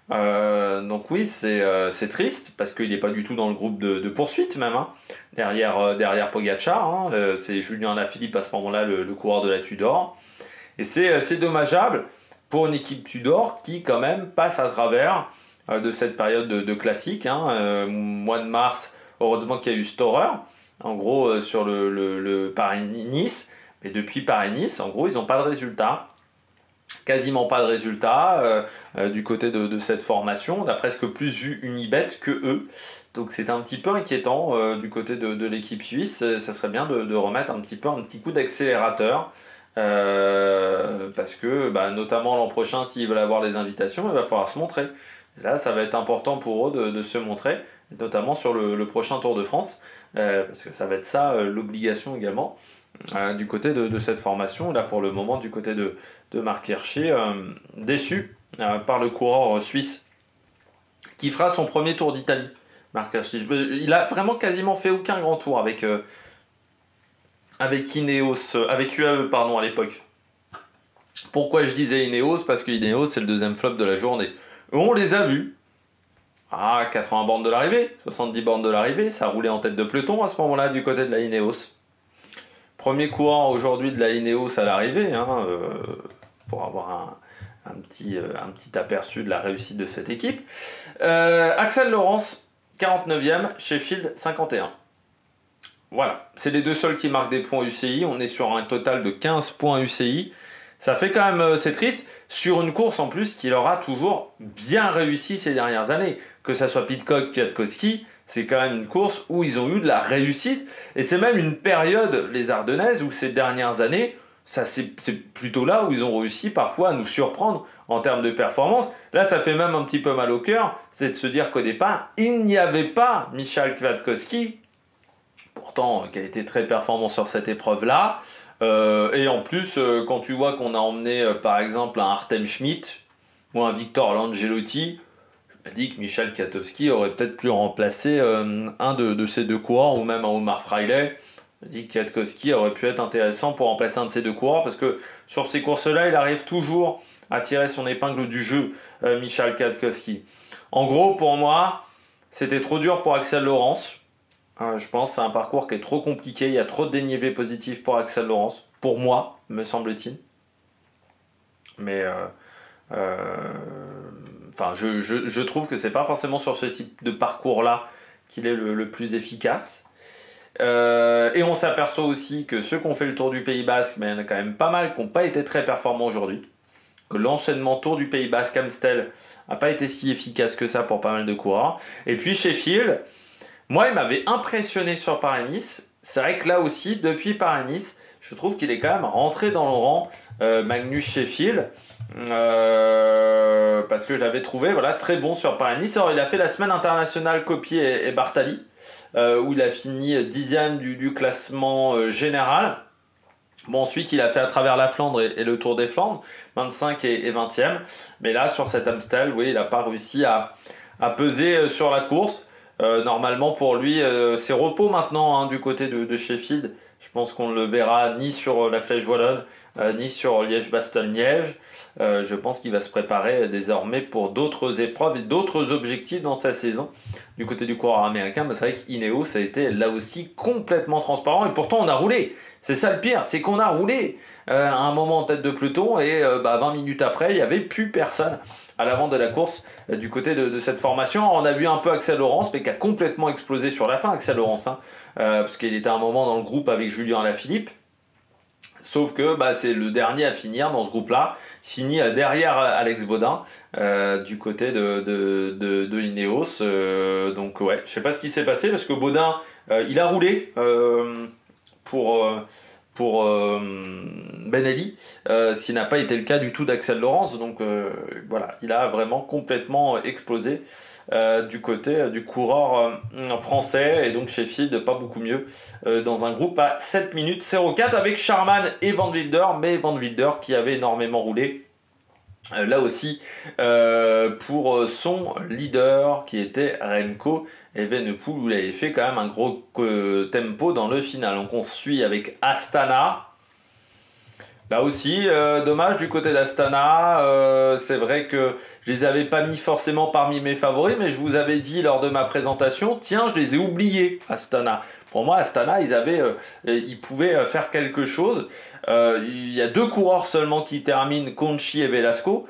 Donc oui, c'est triste, parce qu'il n'est pas du tout dans le groupe de poursuite même, hein, derrière Pogacar. Hein, c'est Julien Alaphilippe à ce moment-là, le coureur de la Tudor. Et c'est dommageable pour une équipe Tudor qui quand même passe à travers de cette période de classique. Hein, mois de mars, heureusement qu'il y a eu Storer, en gros sur le Paris-Nice. Mais depuis Paris-Nice, en gros, ils n'ont pas de résultat. Quasiment pas de résultat du côté de cette formation. On a presque plus vu Unibet que eux. Donc c'est un petit peu inquiétant du côté de l'équipe suisse. Ça serait bien de remettre un petit coup d'accélérateur. Parce que notamment l'an prochain, s'ils veulent avoir les invitations, il va falloir se montrer. Et là, ça va être important pour eux de se montrer, notamment sur le prochain Tour de France. Parce que ça va être ça l'obligation également. Du côté de cette formation, là pour le moment du côté de Marc Hirschi, déçu par le coureur suisse qui fera son premier Tour d'Italie. Marc Hirschi, il a vraiment quasiment fait aucun grand tour avec Ineos, avec UAE pardon à l'époque. Pourquoi je disais Ineos? Parce que Ineos c'est le deuxième flop de la journée. On les a vus. 80 bornes de l'arrivée, 70 bornes de l'arrivée, ça roulait en tête de peloton à ce moment-là du côté de la Ineos. Premier courant aujourd'hui de la Ineos à l'arrivée, hein, pour avoir un petit aperçu de la réussite de cette équipe. Axel Lawrence, 49e, Sheffield 51. Voilà, c'est les deux seuls qui marquent des points UCI. On est sur un total de 15 points UCI. Ça fait quand même, c'est triste, sur une course en plus qui leur a toujours bien réussi ces dernières années. Que ça soit Pidcock, Kwiatkowski, c'est quand même une course où ils ont eu de la réussite. Et c'est même une période, les Ardennaises, où ces dernières années, c'est plutôt là où ils ont réussi parfois à nous surprendre en termes de performance. Là, ça fait même un petit peu mal au cœur, c'est de se dire qu'au départ, il n'y avait pas Michał Kwiatkowski, pourtant qui a été très performant sur cette épreuve-là. Et en plus, quand tu vois qu'on a emmené par exemple un Artem Schmidt ou un Victor Langelotti, je me dis que Michał Kwiatkowski aurait peut-être pu remplacer un de ces deux coureurs, ou même un Omar Fraile. Je me dis que Kwiatkowski aurait pu être intéressant pour remplacer un de ces deux coureurs, parce que sur ces courses-là, il arrive toujours à tirer son épingle du jeu, Michał Kwiatkowski. En gros, pour moi, c'était trop dur pour Axel Lawrence. Je pense que c'est un parcours qui est trop compliqué, il y a trop de dénivelé positif pour Axel Lawrence, pour moi, me semble-t-il. Mais je trouve que c'est pas forcément sur ce type de parcours-là qu'il est le plus efficace. Et on s'aperçoit aussi que ceux qui ont fait le tour du Pays Basque, mais il y en a quand même pas mal qui n'ont pas été très performants aujourd'hui. que l'enchaînement Tour du Pays Basque Amstel n'a pas été si efficace que ça pour pas mal de coureurs. Et puis Sheffield, moi il m'avait impressionné sur Paris-Nice. C'est vrai que là aussi, depuis Paris-Nice, je trouve qu'il est quand même rentré dans le rang, Magnus Sheffield. Parce que j'avais trouvé très bon sur Paris-Nice. Alors il a fait la semaine internationale Coppi et Bartali, où il a fini 10e du classement général. Bon, ensuite il a fait à travers la Flandre et le Tour des Flandres, 25 et 20e. Mais là sur cet Amstel, oui, il n'a pas réussi à peser sur la course. Normalement pour lui c'est repos maintenant, du côté de Sheffield. Je pense qu'on ne le verra ni sur la Flèche Wallonne, ni sur Liège-Bastogne-Liège. Je pense qu'il va se préparer désormais pour d'autres épreuves et d'autres objectifs dans sa saison. Du côté du coureur américain, c'est vrai qu'Ineos a été là aussi complètement transparent et pourtant on a roulé. C'est ça le pire, c'est qu'on a roulé à un moment en tête de peloton et 20 minutes après, il n'y avait plus personne à l'avant de la course du côté de cette formation. On a vu un peu Axel Laurence, mais qui a complètement explosé sur la fin, Axel Laurence, parce qu'il était à un moment dans le groupe avec Julien Alaphilippe. Sauf que c'est le dernier à finir dans ce groupe-là, fini derrière Alex Baudin, du côté de Ineos. Donc ouais, je sais pas ce qui s'est passé, parce que Baudin, il a roulé pour Ben Ali, ce qui n'a pas été le cas du tout d'Axel Laurence. Donc voilà, il a vraiment complètement explosé du côté du coureur français, et donc Sheffield pas beaucoup mieux dans un groupe à 7 minutes 04 avec Sharman et Van Wilder, mais Van Wilder qui avait énormément roulé. Là aussi pour son leader qui était Remco Evenepoel, où il avait fait quand même un gros tempo dans le final. Donc on suit avec Astana. Là aussi, dommage du côté d'Astana. C'est vrai que je les avais pas mis forcément parmi mes favoris, mais je vous avais dit lors de ma présentation, tiens, je les ai oubliés, Astana. Pour moi, Astana, ils pouvaient faire quelque chose. Il y a 2 coureurs seulement qui terminent, Conchi et Velasco.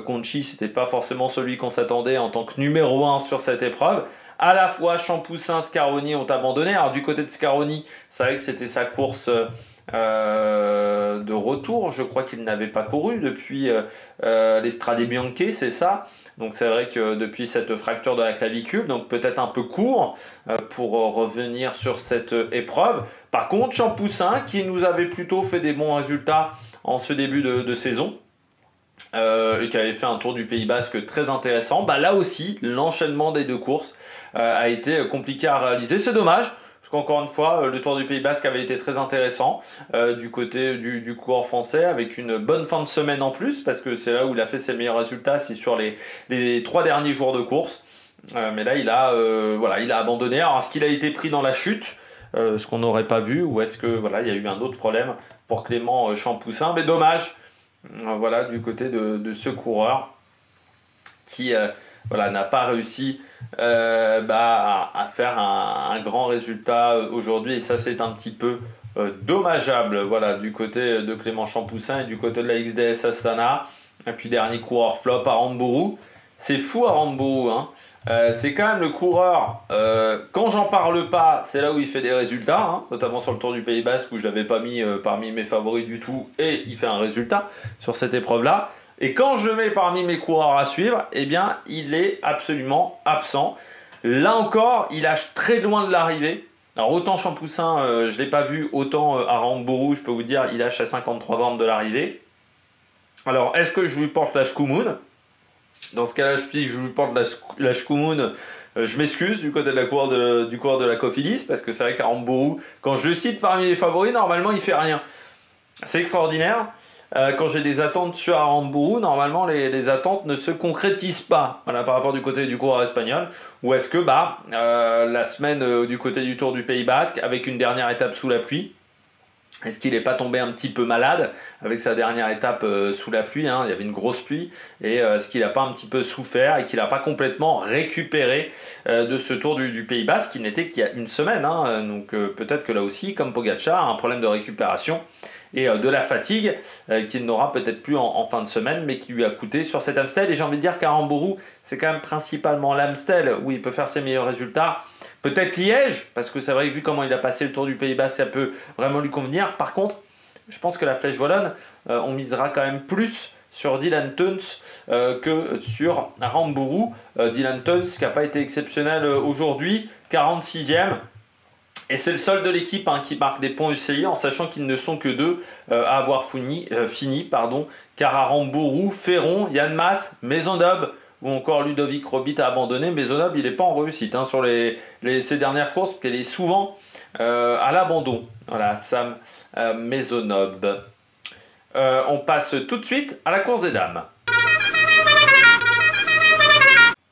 Conchi, c'était pas forcément celui qu'on s'attendait en tant que numéro 1 sur cette épreuve. À la fois, Champoussin, Scaroni ont abandonné. Alors du côté de Scaroni, c'est vrai que c'était sa course de retour. Je crois qu'il n'avait pas couru depuis l'Estrade Bianche, c'est ça. Donc c'est vrai que depuis cette fracture de la clavicule, donc peut-être un peu court pour revenir sur cette épreuve. Par contre, Champoussin, qui nous avait plutôt fait des bons résultats en ce début de saison, et qui avait fait un tour du Pays Basque très intéressant, là aussi, l'enchaînement des 2 courses a été compliqué à réaliser. C'est dommage, parce qu'encore une fois, le Tour du Pays Basque avait été très intéressant du côté du coureur français, avec une bonne fin de semaine en plus, parce que c'est là où il a fait ses meilleurs résultats, c'est sur les 3 derniers jours de course. Mais là, il a abandonné. Alors, est-ce qu'il a été pris dans la chute, ce qu'on n'aurait pas vu, ou est-ce que il y a eu un autre problème pour Clément Champoussin? Mais dommage, du côté de ce coureur qui n'a pas réussi à faire un grand résultat aujourd'hui, et ça c'est un petit peu dommageable du côté de Clément Champoussin et du côté de la XDS Astana. Et puis dernier coureur flop, Aramburu. C'est fou Aramburu, c'est quand même le coureur, quand j'en parle pas, c'est là où il fait des résultats, notamment sur le Tour du Pays Basque où je l'avais pas mis parmi mes favoris du tout, et il fait un résultat sur cette épreuve là. Et quand je le mets parmi mes coureurs à suivre, il est absolument absent. Là encore, il lâche très loin de l'arrivée. Alors autant Champoussin, je l'ai pas vu, autant Aramburu, je peux vous dire, il lâche à 53 bornes de l'arrivée. Alors est-ce que je lui porte la Shkumun? Dans ce cas-là, je lui porte la Shkumun, je m'excuse du côté de du coureur de la Cofidis, parce que c'est vrai qu'Aramburu, quand je le cite parmi les favoris, normalement il fait rien. C'est extraordinaire. Quand j'ai des attentes sur Aramburu, normalement les attentes ne se concrétisent pas par rapport du côté du coureur espagnol. Ou est-ce que la semaine du côté du Tour du Pays Basque, avec une dernière étape sous la pluie, est-ce qu'il n'est pas tombé un petit peu malade avec sa dernière étape sous la pluie, il y avait une grosse pluie, et est-ce qu'il n'a pas un petit peu souffert et qu'il n'a pas complètement récupéré de ce Tour du Pays Basque qui n'était qu'il y a une semaine, donc peut-être que là aussi, comme Pogacar, un problème de récupération et de la fatigue qu'il n'aura peut-être plus en fin de semaine, mais qui lui a coûté sur cet Amstel. Et j'ai envie de dire qu'Aramburu, c'est quand même principalement l'Amstel où il peut faire ses meilleurs résultats. Peut-être Liège, parce que c'est vrai que vu comment il a passé le Tour du Pays Basque, ça peut vraiment lui convenir. Par contre, je pense que la Flèche Wallonne, on misera quand même plus sur Dylan Teuns que sur Aramburu. Dylan Teuns qui n'a pas été exceptionnel aujourd'hui, 46e. Et c'est le seul de l'équipe qui marque des points UCI, en sachant qu'ils ne sont que deux à avoir fini, car Aramburu, Ferron, Yann Mas, Maisonneuve ou encore Ludovic Robit a abandonné. Maisonneuve, il n'est pas en réussite sur ces dernières courses, parce qu'elle est souvent à l'abandon. Voilà, Sam Maisonneuve. On passe tout de suite à la course des dames.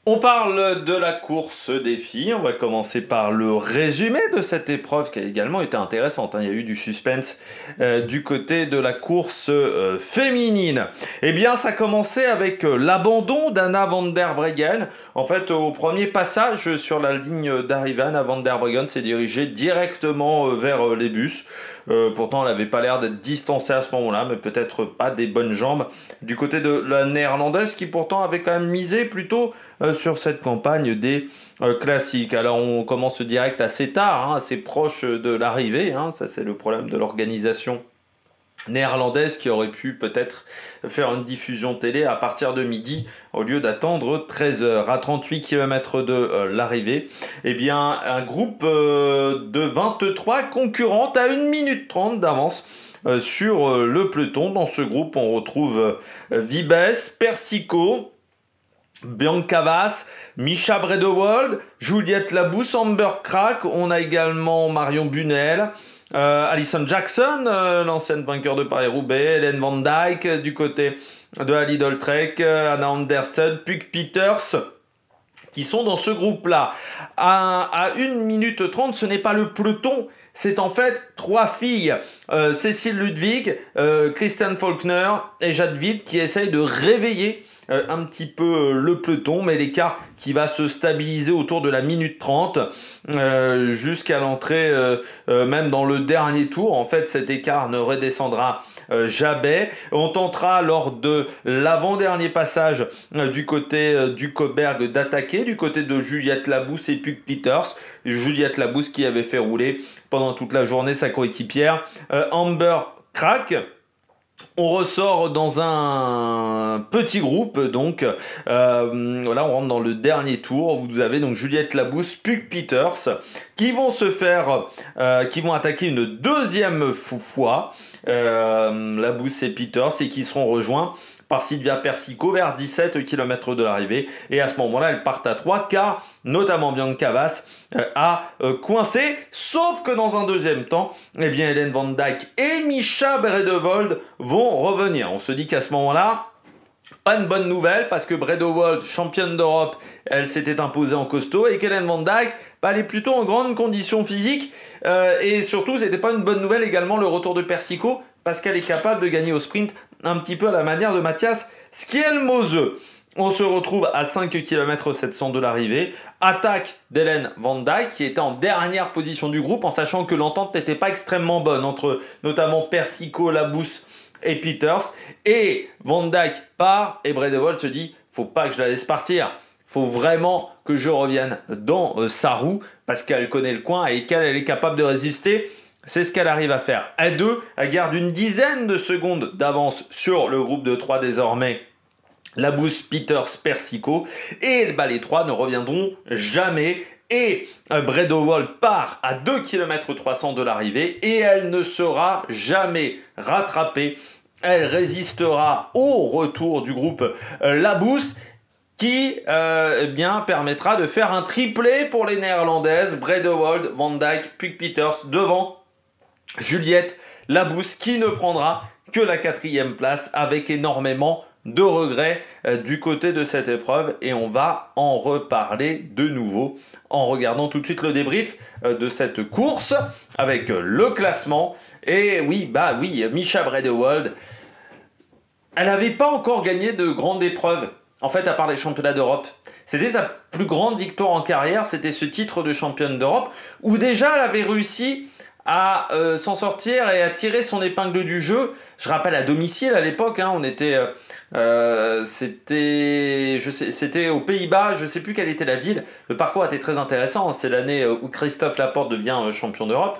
On parle de la course des filles. On va commencer par le résumé de cette épreuve qui a également été intéressante. Il y a eu du suspense du côté de la course féminine. Eh bien, ça commençait avec l'abandon d'Anna van der Breggen. En fait, au premier passage sur la ligne d'arrivée, Anna van der Breggen s'est dirigée directement vers les bus. Pourtant, elle n'avait pas l'air d'être distancée à ce moment-là, mais peut-être pas des bonnes jambes du côté de la néerlandaise qui pourtant avait quand même misé plutôt sur cette campagne des classiques. Alors on commence direct assez tard, assez proche de l'arrivée, ça c'est le problème de l'organisation néerlandaise qui aurait pu peut-être faire une diffusion télé à partir de midi au lieu d'attendre 13h. À 38 km de l'arrivée, eh bien un groupe de 23 concurrentes à 1 minute 30 d'avance sur le peloton. Dans ce groupe, on retrouve Vibes, Persico, Bianca Vas, Misha Bredewold, Juliette Labous, Amber Crack. On a également Marion Bunel, Alison Jackson, l'ancienne vainqueur de Paris-Roubaix, Hélène Van Dijk du côté de Ali Doltrek, Anna Anderson, Puk Peters, qui sont dans ce groupe-là. À 1 minute 30, ce n'est pas le peloton, c'est en fait 3 filles, Cécile Ludwig, Christian Faulkner et Jade Vip, qui essayent de réveiller un petit peu le peloton, mais l'écart qui va se stabiliser autour de la minute 30 jusqu'à l'entrée même dans le dernier tour. En fait, cet écart ne redescendra jamais. On tentera lors de l'avant-dernier passage du côté du Koberg d'attaquer, du côté de Juliette Labous et Puk Peters. Juliette Labous qui avait fait rouler pendant toute la journée sa coéquipière Amber Crack. On ressort dans un petit groupe, donc voilà, on rentre dans le dernier tour. Vous avez donc Juliette Labous, Puk Peters, qui vont qui vont attaquer une deuxième fois, Labous et Peters, et qui seront rejoints par Silvia Persico vers 17 km de l'arrivée. Et à ce moment-là, elles partent à 3 car notamment Bianca Vas a coincé. Sauf que dans un deuxième temps, eh bien, Hélène Van Dijk et Misha Bredewold vont revenir. On se dit qu'à ce moment-là, pas une bonne nouvelle parce que Bredewold, championne d'Europe, elle s'était imposée en costaud et qu'Hélène Van Dijk, elle est plutôt en grande condition physique. Et surtout, c'était pas une bonne nouvelle également le retour de Persico parce qu'elle est capable de gagner au sprint un petit peu à la manière de Mathias Skjelmose. On se retrouve à 5 km 700 de l'arrivée. Attaque d'Hélène Van Dijk qui était en dernière position du groupe en sachant que l'entente n'était pas extrêmement bonne entre notamment Persico, Labous et Peters. Et Van Dijk part et Bredewold se dit « faut pas que je la laisse partir ». Faut vraiment que je revienne dans sa roue parce qu'elle connaît le coin et qu'elle est capable de résister. C'est ce qu'elle arrive à faire. Elle garde une dizaine de secondes d'avance sur le groupe de 3 désormais. Labous, Peters, Persico. Et les 3 ne reviendront jamais. Et Bredewold part à 2 km 300 de l'arrivée et elle ne sera jamais rattrapée. Elle résistera au retour du groupe Labous qui bien permettra de faire un triplé pour les néerlandaises. Bredewold, Van Dijk, Puk Peters devant Juliette Labous qui ne prendra que la 4e place avec énormément de regrets du côté de cette épreuve et on va en reparler de nouveau en regardant tout de suite le débrief de cette course avec le classement. Et oui, Misha Bredewold, elle n'avait pas encore gagné de grandes épreuves en fait à part les championnats d'Europe. C'était sa plus grande victoire en carrière, c'était ce titre de championne d'Europe où déjà elle avait réussi à s'en sortir et à tirer son épingle du jeu. Je rappelle à domicile à l'époque, on était, c'était aux Pays-Bas, je ne sais plus quelle était la ville. Le parcours était très intéressant, c'est l'année où Christophe Laporte devient champion d'Europe,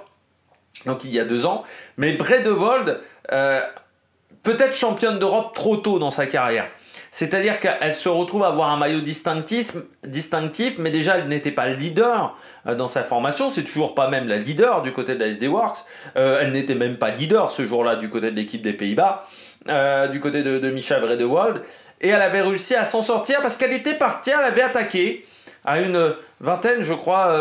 donc il y a 2 ans. Mais Bredewold, peut-être championne d'Europe trop tôt dans sa carrière. C'est-à-dire qu'elle se retrouve à avoir un maillot distinctif, mais déjà elle n'était pas leader dans sa formation, c'est toujours pas même la leader du côté de la SD Works, elle n'était même pas leader ce jour-là du côté de l'équipe des Pays-Bas, du côté de Mischa Vredewald, et elle avait réussi à s'en sortir parce qu'elle était partie, elle avait attaqué à une vingtaine, je crois,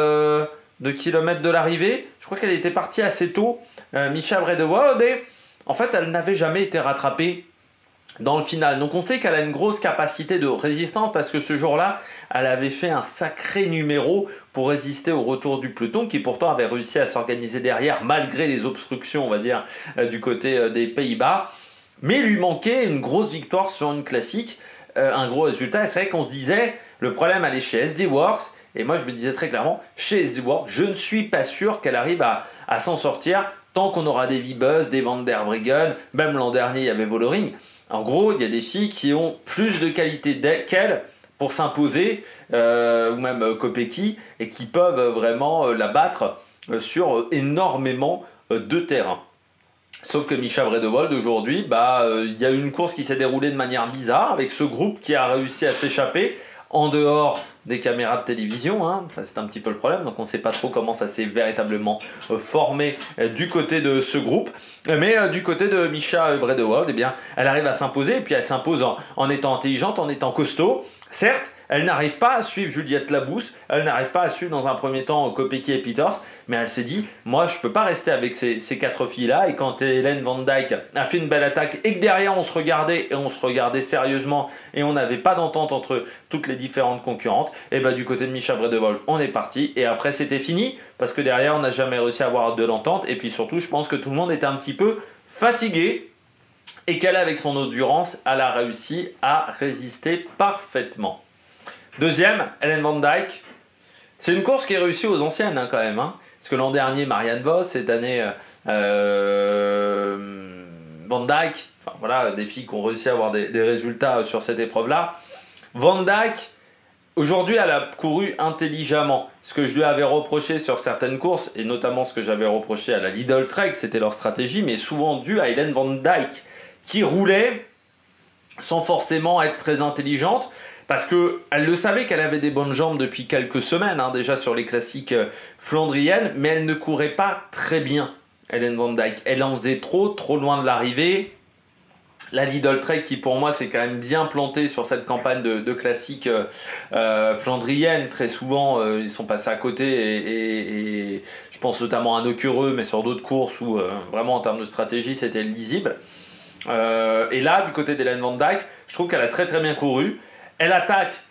de kilomètres de l'arrivée, je crois qu'elle était partie assez tôt, Mischa Vredewald, et en fait elle n'avait jamais été rattrapée dans le final. Donc on sait qu'elle a une grosse capacité de résistance parce que ce jour-là, elle avait fait un sacré numéro pour résister au retour du peloton qui pourtant avait réussi à s'organiser derrière malgré les obstructions, on va dire, du côté des Pays-Bas. Mais il lui manquait une grosse victoire sur une classique, un gros résultat. Et c'est vrai qu'on se disait, le problème elle est chez SD Works. Et moi je me disais très clairement, chez SD Works, je ne suis pas sûr qu'elle arrive à s'en sortir tant qu'on aura des Vibus, des Van der Breggen, même l'an dernier il y avait Vollering. En gros, il y a des filles qui ont plus de qualité qu'elles pour s'imposer, ou même Kopecky, et qui peuvent vraiment la battre sur énormément de terrain. Sauf que Mischa Vredewald aujourd'hui, il y a une course qui s'est déroulée de manière bizarre, avec ce groupe qui a réussi à s'échapper en dehors des caméras de télévision, hein. Ça c'est un petit peu le problème, donc on ne sait pas trop comment ça s'est véritablement formé du côté de ce groupe, mais du côté de Mischa Vredewald, eh bien, elle arrive à s'imposer, et puis elle s'impose en étant intelligente, en étant costaud, certes. Elle n'arrive pas à suivre Juliette Labous, elle n'arrive pas à suivre dans un premier temps Kopecky et Peters, mais elle s'est dit, moi je ne peux pas rester avec ces quatre filles-là, et quand Hélène Van Dijk a fait une belle attaque, et que derrière on se regardait sérieusement, et on n'avait pas d'entente entre toutes les différentes concurrentes, et du côté de Mischa Vredewald, on est parti, et après c'était fini, parce que derrière on n'a jamais réussi à avoir de l'entente, et puis surtout je pense que tout le monde était un petit peu fatigué, et qu'elle avec son endurance, elle a réussi à résister parfaitement. Deuxième, Hélène Van Dijk. C'est une course qui est réussie aux anciennes quand même. Parce que l'an dernier, Marianne Vos, cette année, Van Dijk. Enfin voilà, des filles qui ont réussi à avoir des résultats sur cette épreuve-là. Van Dijk, aujourd'hui, elle a couru intelligemment. Ce que je lui avais reproché sur certaines courses, et notamment ce que j'avais reproché à la Lidl Trek, c'était leur stratégie, mais souvent dû à Hélène Van Dijk, qui roulait sans forcément être très intelligente. Parce qu'elle le savait qu'elle avait des bonnes jambes depuis quelques semaines, déjà sur les classiques flandriennes, mais elle ne courait pas très bien, Hélène Van Dijk. Elle en faisait trop loin de l'arrivée. La Lidl Trek, qui pour moi s'est quand même bien plantée sur cette campagne de classiques flandriennes. Très souvent, ils sont passés à côté, et je pense notamment à Nocureux, mais sur d'autres courses où vraiment en termes de stratégie, c'était lisible. Et là, du côté d'Hélène Van Dijk, je trouve qu'elle a très bien couru. Elle attaque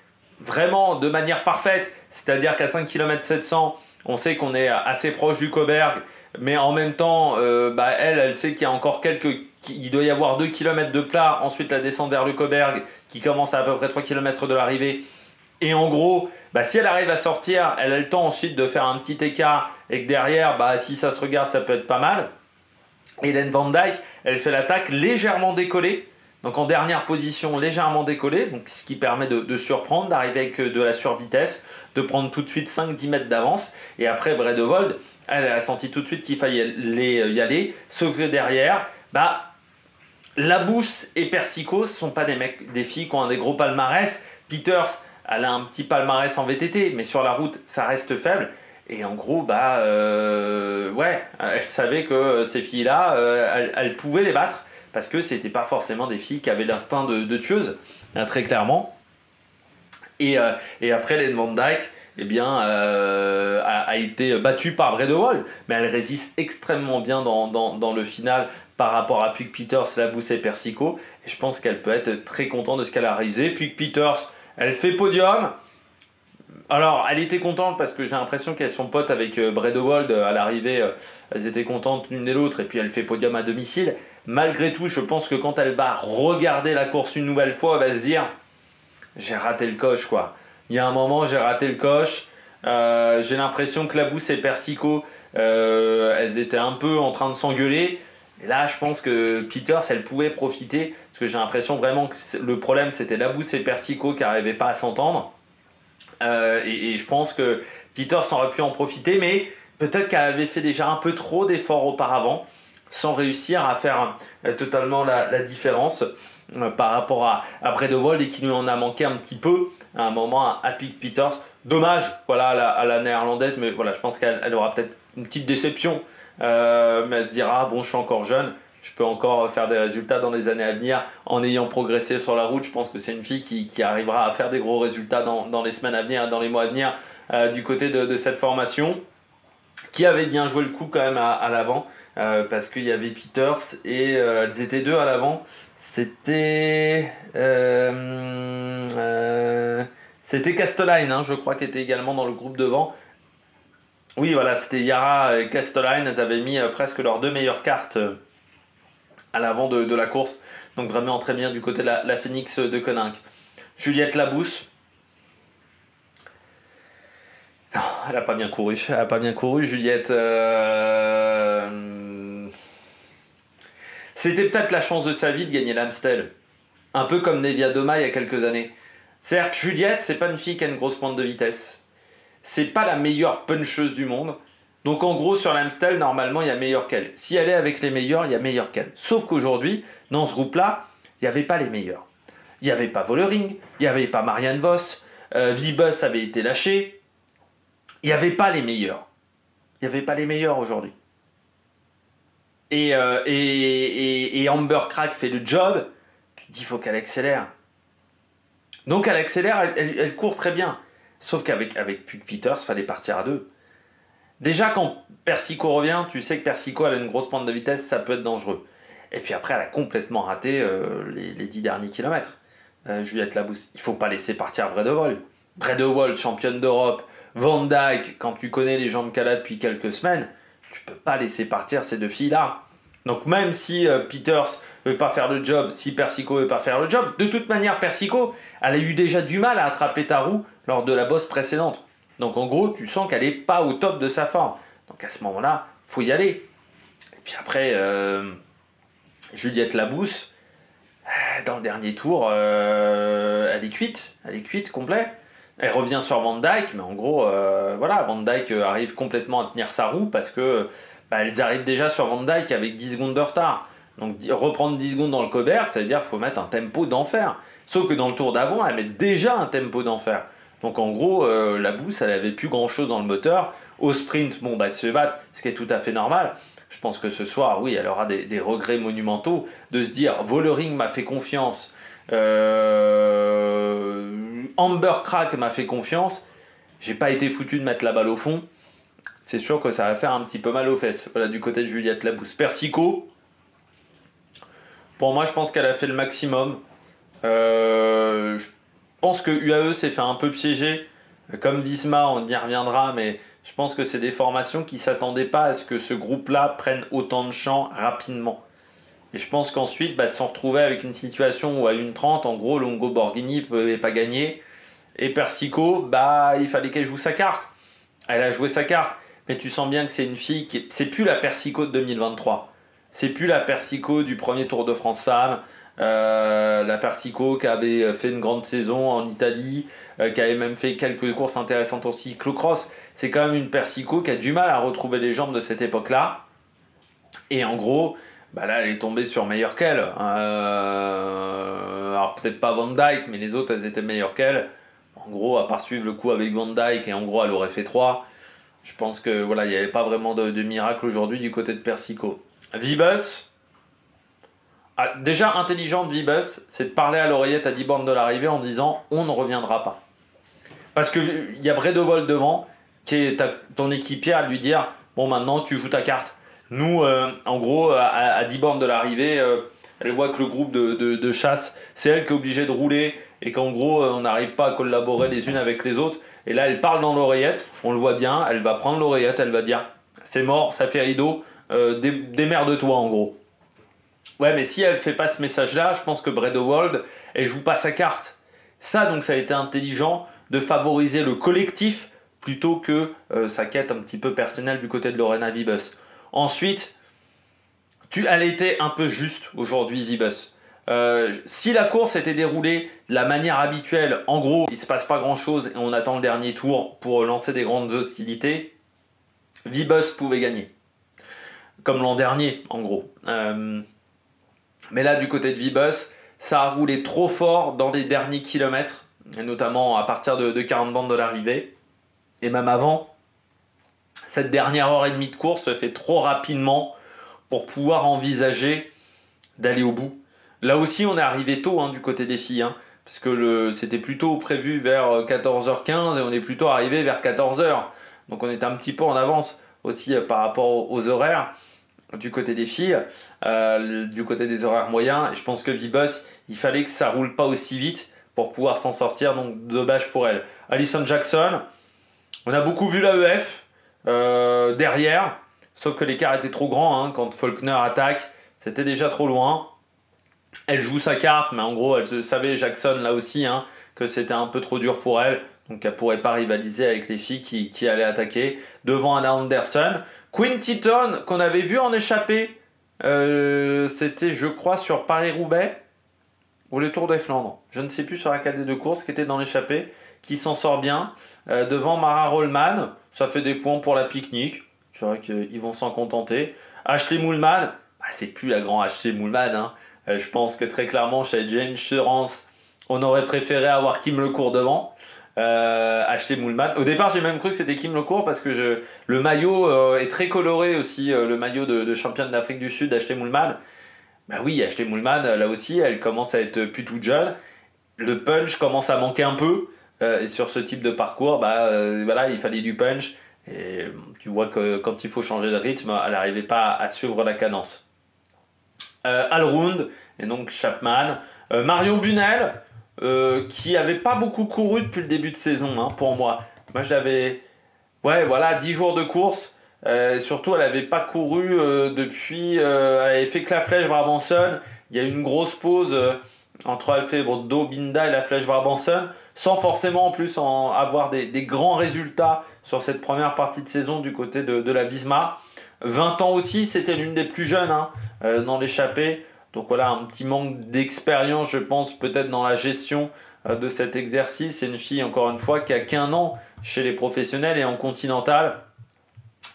vraiment de manière parfaite, c'est-à-dire qu'à 5 km 700, on sait qu'on est assez proche du Cauberg, mais en même temps, elle sait qu'il y a encore il doit y avoir 2 km de plat, ensuite la descente vers le Cauberg, qui commence à peu près 3 km de l'arrivée. Et en gros, si elle arrive à sortir, elle a le temps ensuite de faire un petit écart, et que derrière, si ça se regarde, ça peut être pas mal. Hélène Van Dijk, elle fait l'attaque légèrement décollée. Donc en dernière position, légèrement décollée, donc ce qui permet de surprendre, d'arriver avec de la survitesse, de prendre tout de suite 5-10 mètres d'avance. Et après, Vredewald, elle a senti tout de suite qu'il fallait y aller, sauf que derrière, Labous et Persico, ce ne sont pas des filles qui ont des gros palmarès. Peters, elle a un petit palmarès en VTT, mais sur la route, ça reste faible. Et en gros, elle savait que ces filles-là, elle pouvait les battre. Parce que ce n'étaient pas forcément des filles qui avaient l'instinct de tueuse, très clairement. Et après, Hélène Van Dijk a été battue par Vredewald, mais elle résiste extrêmement bien dans le final par rapport à Puig Peters, Labous et Persico. Et je pense qu'elle peut être très contente de ce qu'elle a réalisé. Puig Peters, elle fait podium. Alors, elle était contente parce que j'ai l'impression qu'elles sont potes avec Vredewald à l'arrivée. Elles étaient contentes l'une et l'autre, et puis elle fait podium à domicile. Malgré tout, je pense que quand elle va regarder la course une nouvelle fois, elle va se dire « J'ai raté le coche, quoi. Il y a un moment, j'ai raté le coche. J'ai l'impression que Labous et Persico, elles étaient un peu en train de s'engueuler. Et là, je pense que Peters, elle pouvait profiter. Parce que j'ai l'impression vraiment que le problème, c'était Labous et Persico qui n'arrivaient pas à s'entendre. Et je pense que Peters aurait pu en profiter, mais peut-être qu'elle avait fait déjà un peu trop d'efforts auparavant. sans réussir à faire totalement la différence par rapport à Bredewold et qui nous en a manqué un petit peu à un moment à Pete Peters. Dommage voilà, à la néerlandaise, mais voilà, je pense qu'elle aura peut-être une petite déception. Mais elle se dira, bon, je suis encore jeune, je peux encore faire des résultats dans les années à venir en ayant progressé sur la route. Je pense que c'est une fille qui arrivera à faire des gros résultats dans les semaines à venir, dans les mois à venir, du côté de cette formation, qui avait bien joué le coup quand même à l'avant, parce qu'il y avait Peters et elles étaient deux à l'avant. C'était Castellain, hein, je crois, qui était également dans le groupe devant. Oui, voilà, c'était Yara et Castellain. Elles avaient mis presque leurs deux meilleures cartes à l'avant de la course. Donc vraiment très bien du côté de la Phoenix de Koninck. Juliette Labousse. Non, elle n'a pas bien couru. Elle n'a pas bien couru, Juliette. C'était peut-être la chance de sa vie de gagner l'Amstel. Un peu comme Nevia Doma il y a quelques années. C'est-à-dire que Juliette, c'est pas une fille qui a une grosse pointe de vitesse. C'est pas la meilleure puncheuse du monde. Donc en gros, sur l'Amstel, normalement, il y a meilleur qu'elle. Si elle est avec les meilleurs, il y a meilleur qu'elle. Sauf qu'aujourd'hui, dans ce groupe-là, il n'y avait pas les meilleurs. Il n'y avait pas Vollering, il n'y avait pas Marianne Vos, Vibus avait été lâché. Il n'y avait pas les meilleurs. Il n'y avait pas les meilleurs aujourd'hui. Et Amber Crack fait le job, tu te dis, il faut qu'elle accélère. Donc elle accélère, elle court très bien. Sauf qu'avec Peters, il fallait partir à deux. Déjà, quand Persico revient, tu sais que Persico elle a une grosse pointe de vitesse, ça peut être dangereux. Et puis après, elle a complètement raté les 10 derniers kilomètres. Juliette Labousse, il ne faut pas laisser partir Bredewold. Bredewold, championne d'Europe. Van Dijk, quand tu connais les jambes qu'elle a depuis quelques semaines, tu peux pas laisser partir ces deux filles-là. Donc même si Peters veut pas faire le job, si Persico veut pas faire le job, de toute manière Persico, elle a eu déjà du mal à attraper Tarou lors de la bosse précédente. Donc en gros, tu sens qu'elle est pas au top de sa forme. Donc à ce moment-là, faut y aller. Et puis après, Juliette Labousse, dans le dernier tour, elle est cuite complet. Elle revient sur Van Dijk, mais en gros, voilà, Van Dijk arrive complètement à tenir sa roue parce que elles arrivent déjà sur Van Dijk avec 10 secondes de retard. Donc reprendre 10 secondes dans le Cobert, ça veut dire qu'il faut mettre un tempo d'enfer. Sauf que dans le tour d'avant, elle met déjà un tempo d'enfer. Donc en gros, la Bousse, elle avait plus grand chose dans le moteur. Au sprint, bon, elle se fait battre, ce qui est tout à fait normal. Je pense que ce soir, oui, elle aura des regrets monumentaux de se dire Vollering m'a fait confiance. Amber Crack m'a fait confiance. J'ai pas été foutu de mettre la balle au fond. C'est sûr que ça va faire un petit peu mal aux fesses. Voilà, du côté de Juliette Labousse. Persico, pour moi, je pense qu'elle a fait le maximum. Je pense que UAE s'est fait un peu piéger. Comme Visma, on y reviendra, mais je pense que c'est des formations qui ne s'attendaient pas à ce que ce groupe-là prenne autant de champs rapidement. Et je pense qu'ensuite, se sont retrouvés avec une situation où à 1:30, en gros, Longo Borghini ne pouvait pas gagner. Et Persico, il fallait qu'elle joue sa carte. Elle a joué sa carte. Mais tu sens bien que c'est une fille qui... C'est plus la Persico de 2023. C'est plus la Persico du premier Tour de France Femmes. La Persico qui avait fait une grande saison en Italie, qui avait même fait quelques courses intéressantes au cyclocross. C'est quand même une Persico qui a du mal à retrouver les jambes de cette époque-là. Et en gros, là, elle est tombée sur meilleure qu'elle. Alors peut-être pas Van Dijk, mais les autres, elles étaient meilleures qu'elle. En gros, à part suivre le coup avec Van Dijk, et en gros, elle aurait fait 3. Je pense que voilà, il n'y avait pas vraiment de miracle aujourd'hui du côté de Persico. Vibus. Déjà intelligente Vibus, c'est de parler à l'oreillette à 10 bornes de l'arrivée en disant on ne reviendra pas. Parce qu'il y a Bredewold devant, qui est ton équipier, à lui dire bon, maintenant tu joues ta carte. Nous, en gros, à 10 bornes de l'arrivée, elle voit que le groupe de chasse, c'est elle qui est obligée de rouler et qu'en gros, on n'arrive pas à collaborer les unes avec les autres. Et là, elle parle dans l'oreillette, on le voit bien, elle va prendre l'oreillette, elle va dire c'est mort, ça fait rideau, démerde-toi en gros. Ouais, mais si elle fait pas ce message-là, je pense que Bredewold, elle joue pas sa carte. Ça, donc, ça a été intelligent de favoriser le collectif plutôt que sa quête un petit peu personnelle du côté de Lorena Vibus. Ensuite, elle était un peu juste aujourd'hui, Vibus. Si la course était déroulée de la manière habituelle, en gros, il ne se passe pas grand-chose et on attend le dernier tour pour lancer des grandes hostilités, Vibus pouvait gagner. comme l'an dernier, en gros. Mais là, du côté de Vibus, ça a roulé trop fort dans les derniers kilomètres, et notamment à partir de 40 bandes de l'arrivée, et même avant. Cette dernière heure et demie de course se fait trop rapidement pour pouvoir envisager d'aller au bout. Là aussi, on est arrivé tôt du côté des filles, parce que c'était plutôt prévu vers 14h15 et on est plutôt arrivé vers 14h. Donc on était un petit peu en avance aussi par rapport aux horaires du côté des filles, du côté des horaires moyens. Et je pense que Vibus, il fallait que ça roule pas aussi vite pour pouvoir s'en sortir, donc dommage pour elle. Alison Jackson, on a beaucoup vu l'AEF derrière, sauf que l'écart était trop grand quand Faulkner attaque, c'était déjà trop loin. Elle joue sa carte, mais en gros, elle savait, Jackson, là aussi, que c'était un peu trop dur pour elle. Donc, elle ne pourrait pas rivaliser avec les filles qui allaient attaquer. Devant Anna Anderson. Quinn Teaton, qu'on avait vu en échappée, c'était, je crois, sur Paris-Roubaix ou le Tour des Flandres. Je ne sais plus sur laquelle des deux courses, qui était dans l'échappée, qui s'en sort bien. Devant Mara Rollman, ça fait des points pour la pique-nique. C'est vrai qu'ils vont s'en contenter. Ashley Moolman, c'est plus la grande Ashley Moolman, je pense que très clairement, chez Jane Surance, on aurait préféré avoir Kim Lecourt devant. Ashley Moolman. Au départ, j'ai même cru que c'était Kim Lecourt parce que le maillot est très coloré aussi, le maillot de championne d'Afrique du Sud d'Ashley Moolman. Bah oui, Ashley Moolman, là aussi, elle commence à être plus toute jeune. Le punch commence à manquer un peu. Et sur ce type de parcours, voilà, il fallait du punch. Et tu vois que quand il faut changer de rythme, elle n'arrivait pas à suivre la cadence. Allround et donc Chapman, Marion Bunel qui avait pas beaucoup couru depuis le début de saison pour moi. Moi j'avais 10 jours de course, surtout elle avait pas couru depuis, elle avait fait que la Flèche Brabanson. Il y a eu une grosse pause entre Alfred Binda et la Flèche Brabanson, sans forcément en plus avoir des grands résultats sur cette première partie de saison du côté de la Visma. 20 ans aussi, c'était l'une des plus jeunes dans l'échappée. Donc voilà, un petit manque d'expérience, je pense, peut-être dans la gestion de cet exercice. C'est une fille, encore une fois, qui a qu'1 an chez les professionnels et en continental.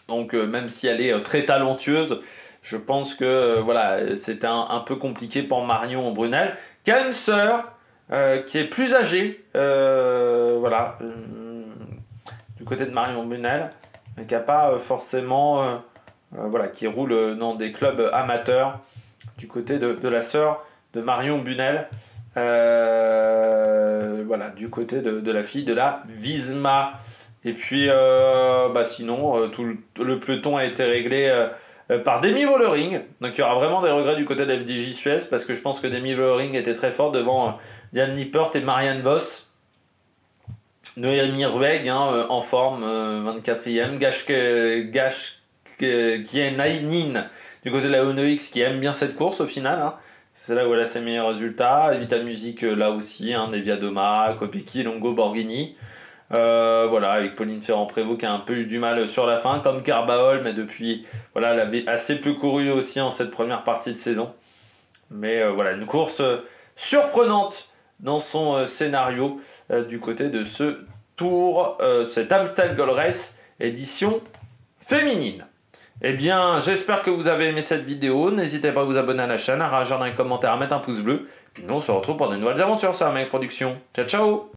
Donc même si elle est très talentueuse, je pense que c'était un peu compliqué pour Marion Brunel, qui a une sœur qui est plus âgée, du côté de Marion Brunel, mais qui n'a pas forcément... qui roule dans des clubs amateurs du côté de la sœur de Marion Bunel, du côté de la fille de la Visma. Et puis sinon tout le peloton a été réglé par Demi Vollering. Donc il y aura vraiment des regrets du côté de la FDJ Suez, parce que je pense que Demi Vollering était très fort devant Jan Lippert et Marianne Vos. Noémie Rueg en forme, 24e. Kienainin du côté de la Uno X, qui aime bien cette course au final. C'est là où elle a ses meilleurs résultats. Vita Music là aussi, Nevia Doma, Kopecky, Longo, Borghini. Avec Pauline Ferrand-Prévot qui a un peu eu du mal sur la fin, comme Carbaol, mais depuis, elle avait assez peu couru aussi en cette première partie de saison. Mais une course surprenante dans son scénario du côté de ce tour, cet Amstel Gold Race édition féminine. Eh bien, j'espère que vous avez aimé cette vidéo. N'hésitez pas à vous abonner à la chaîne, à réagir dans les commentaires, à mettre un pouce bleu. Puis nous, on se retrouve pour de nouvelles aventures sur la Mec Production. Ciao, ciao!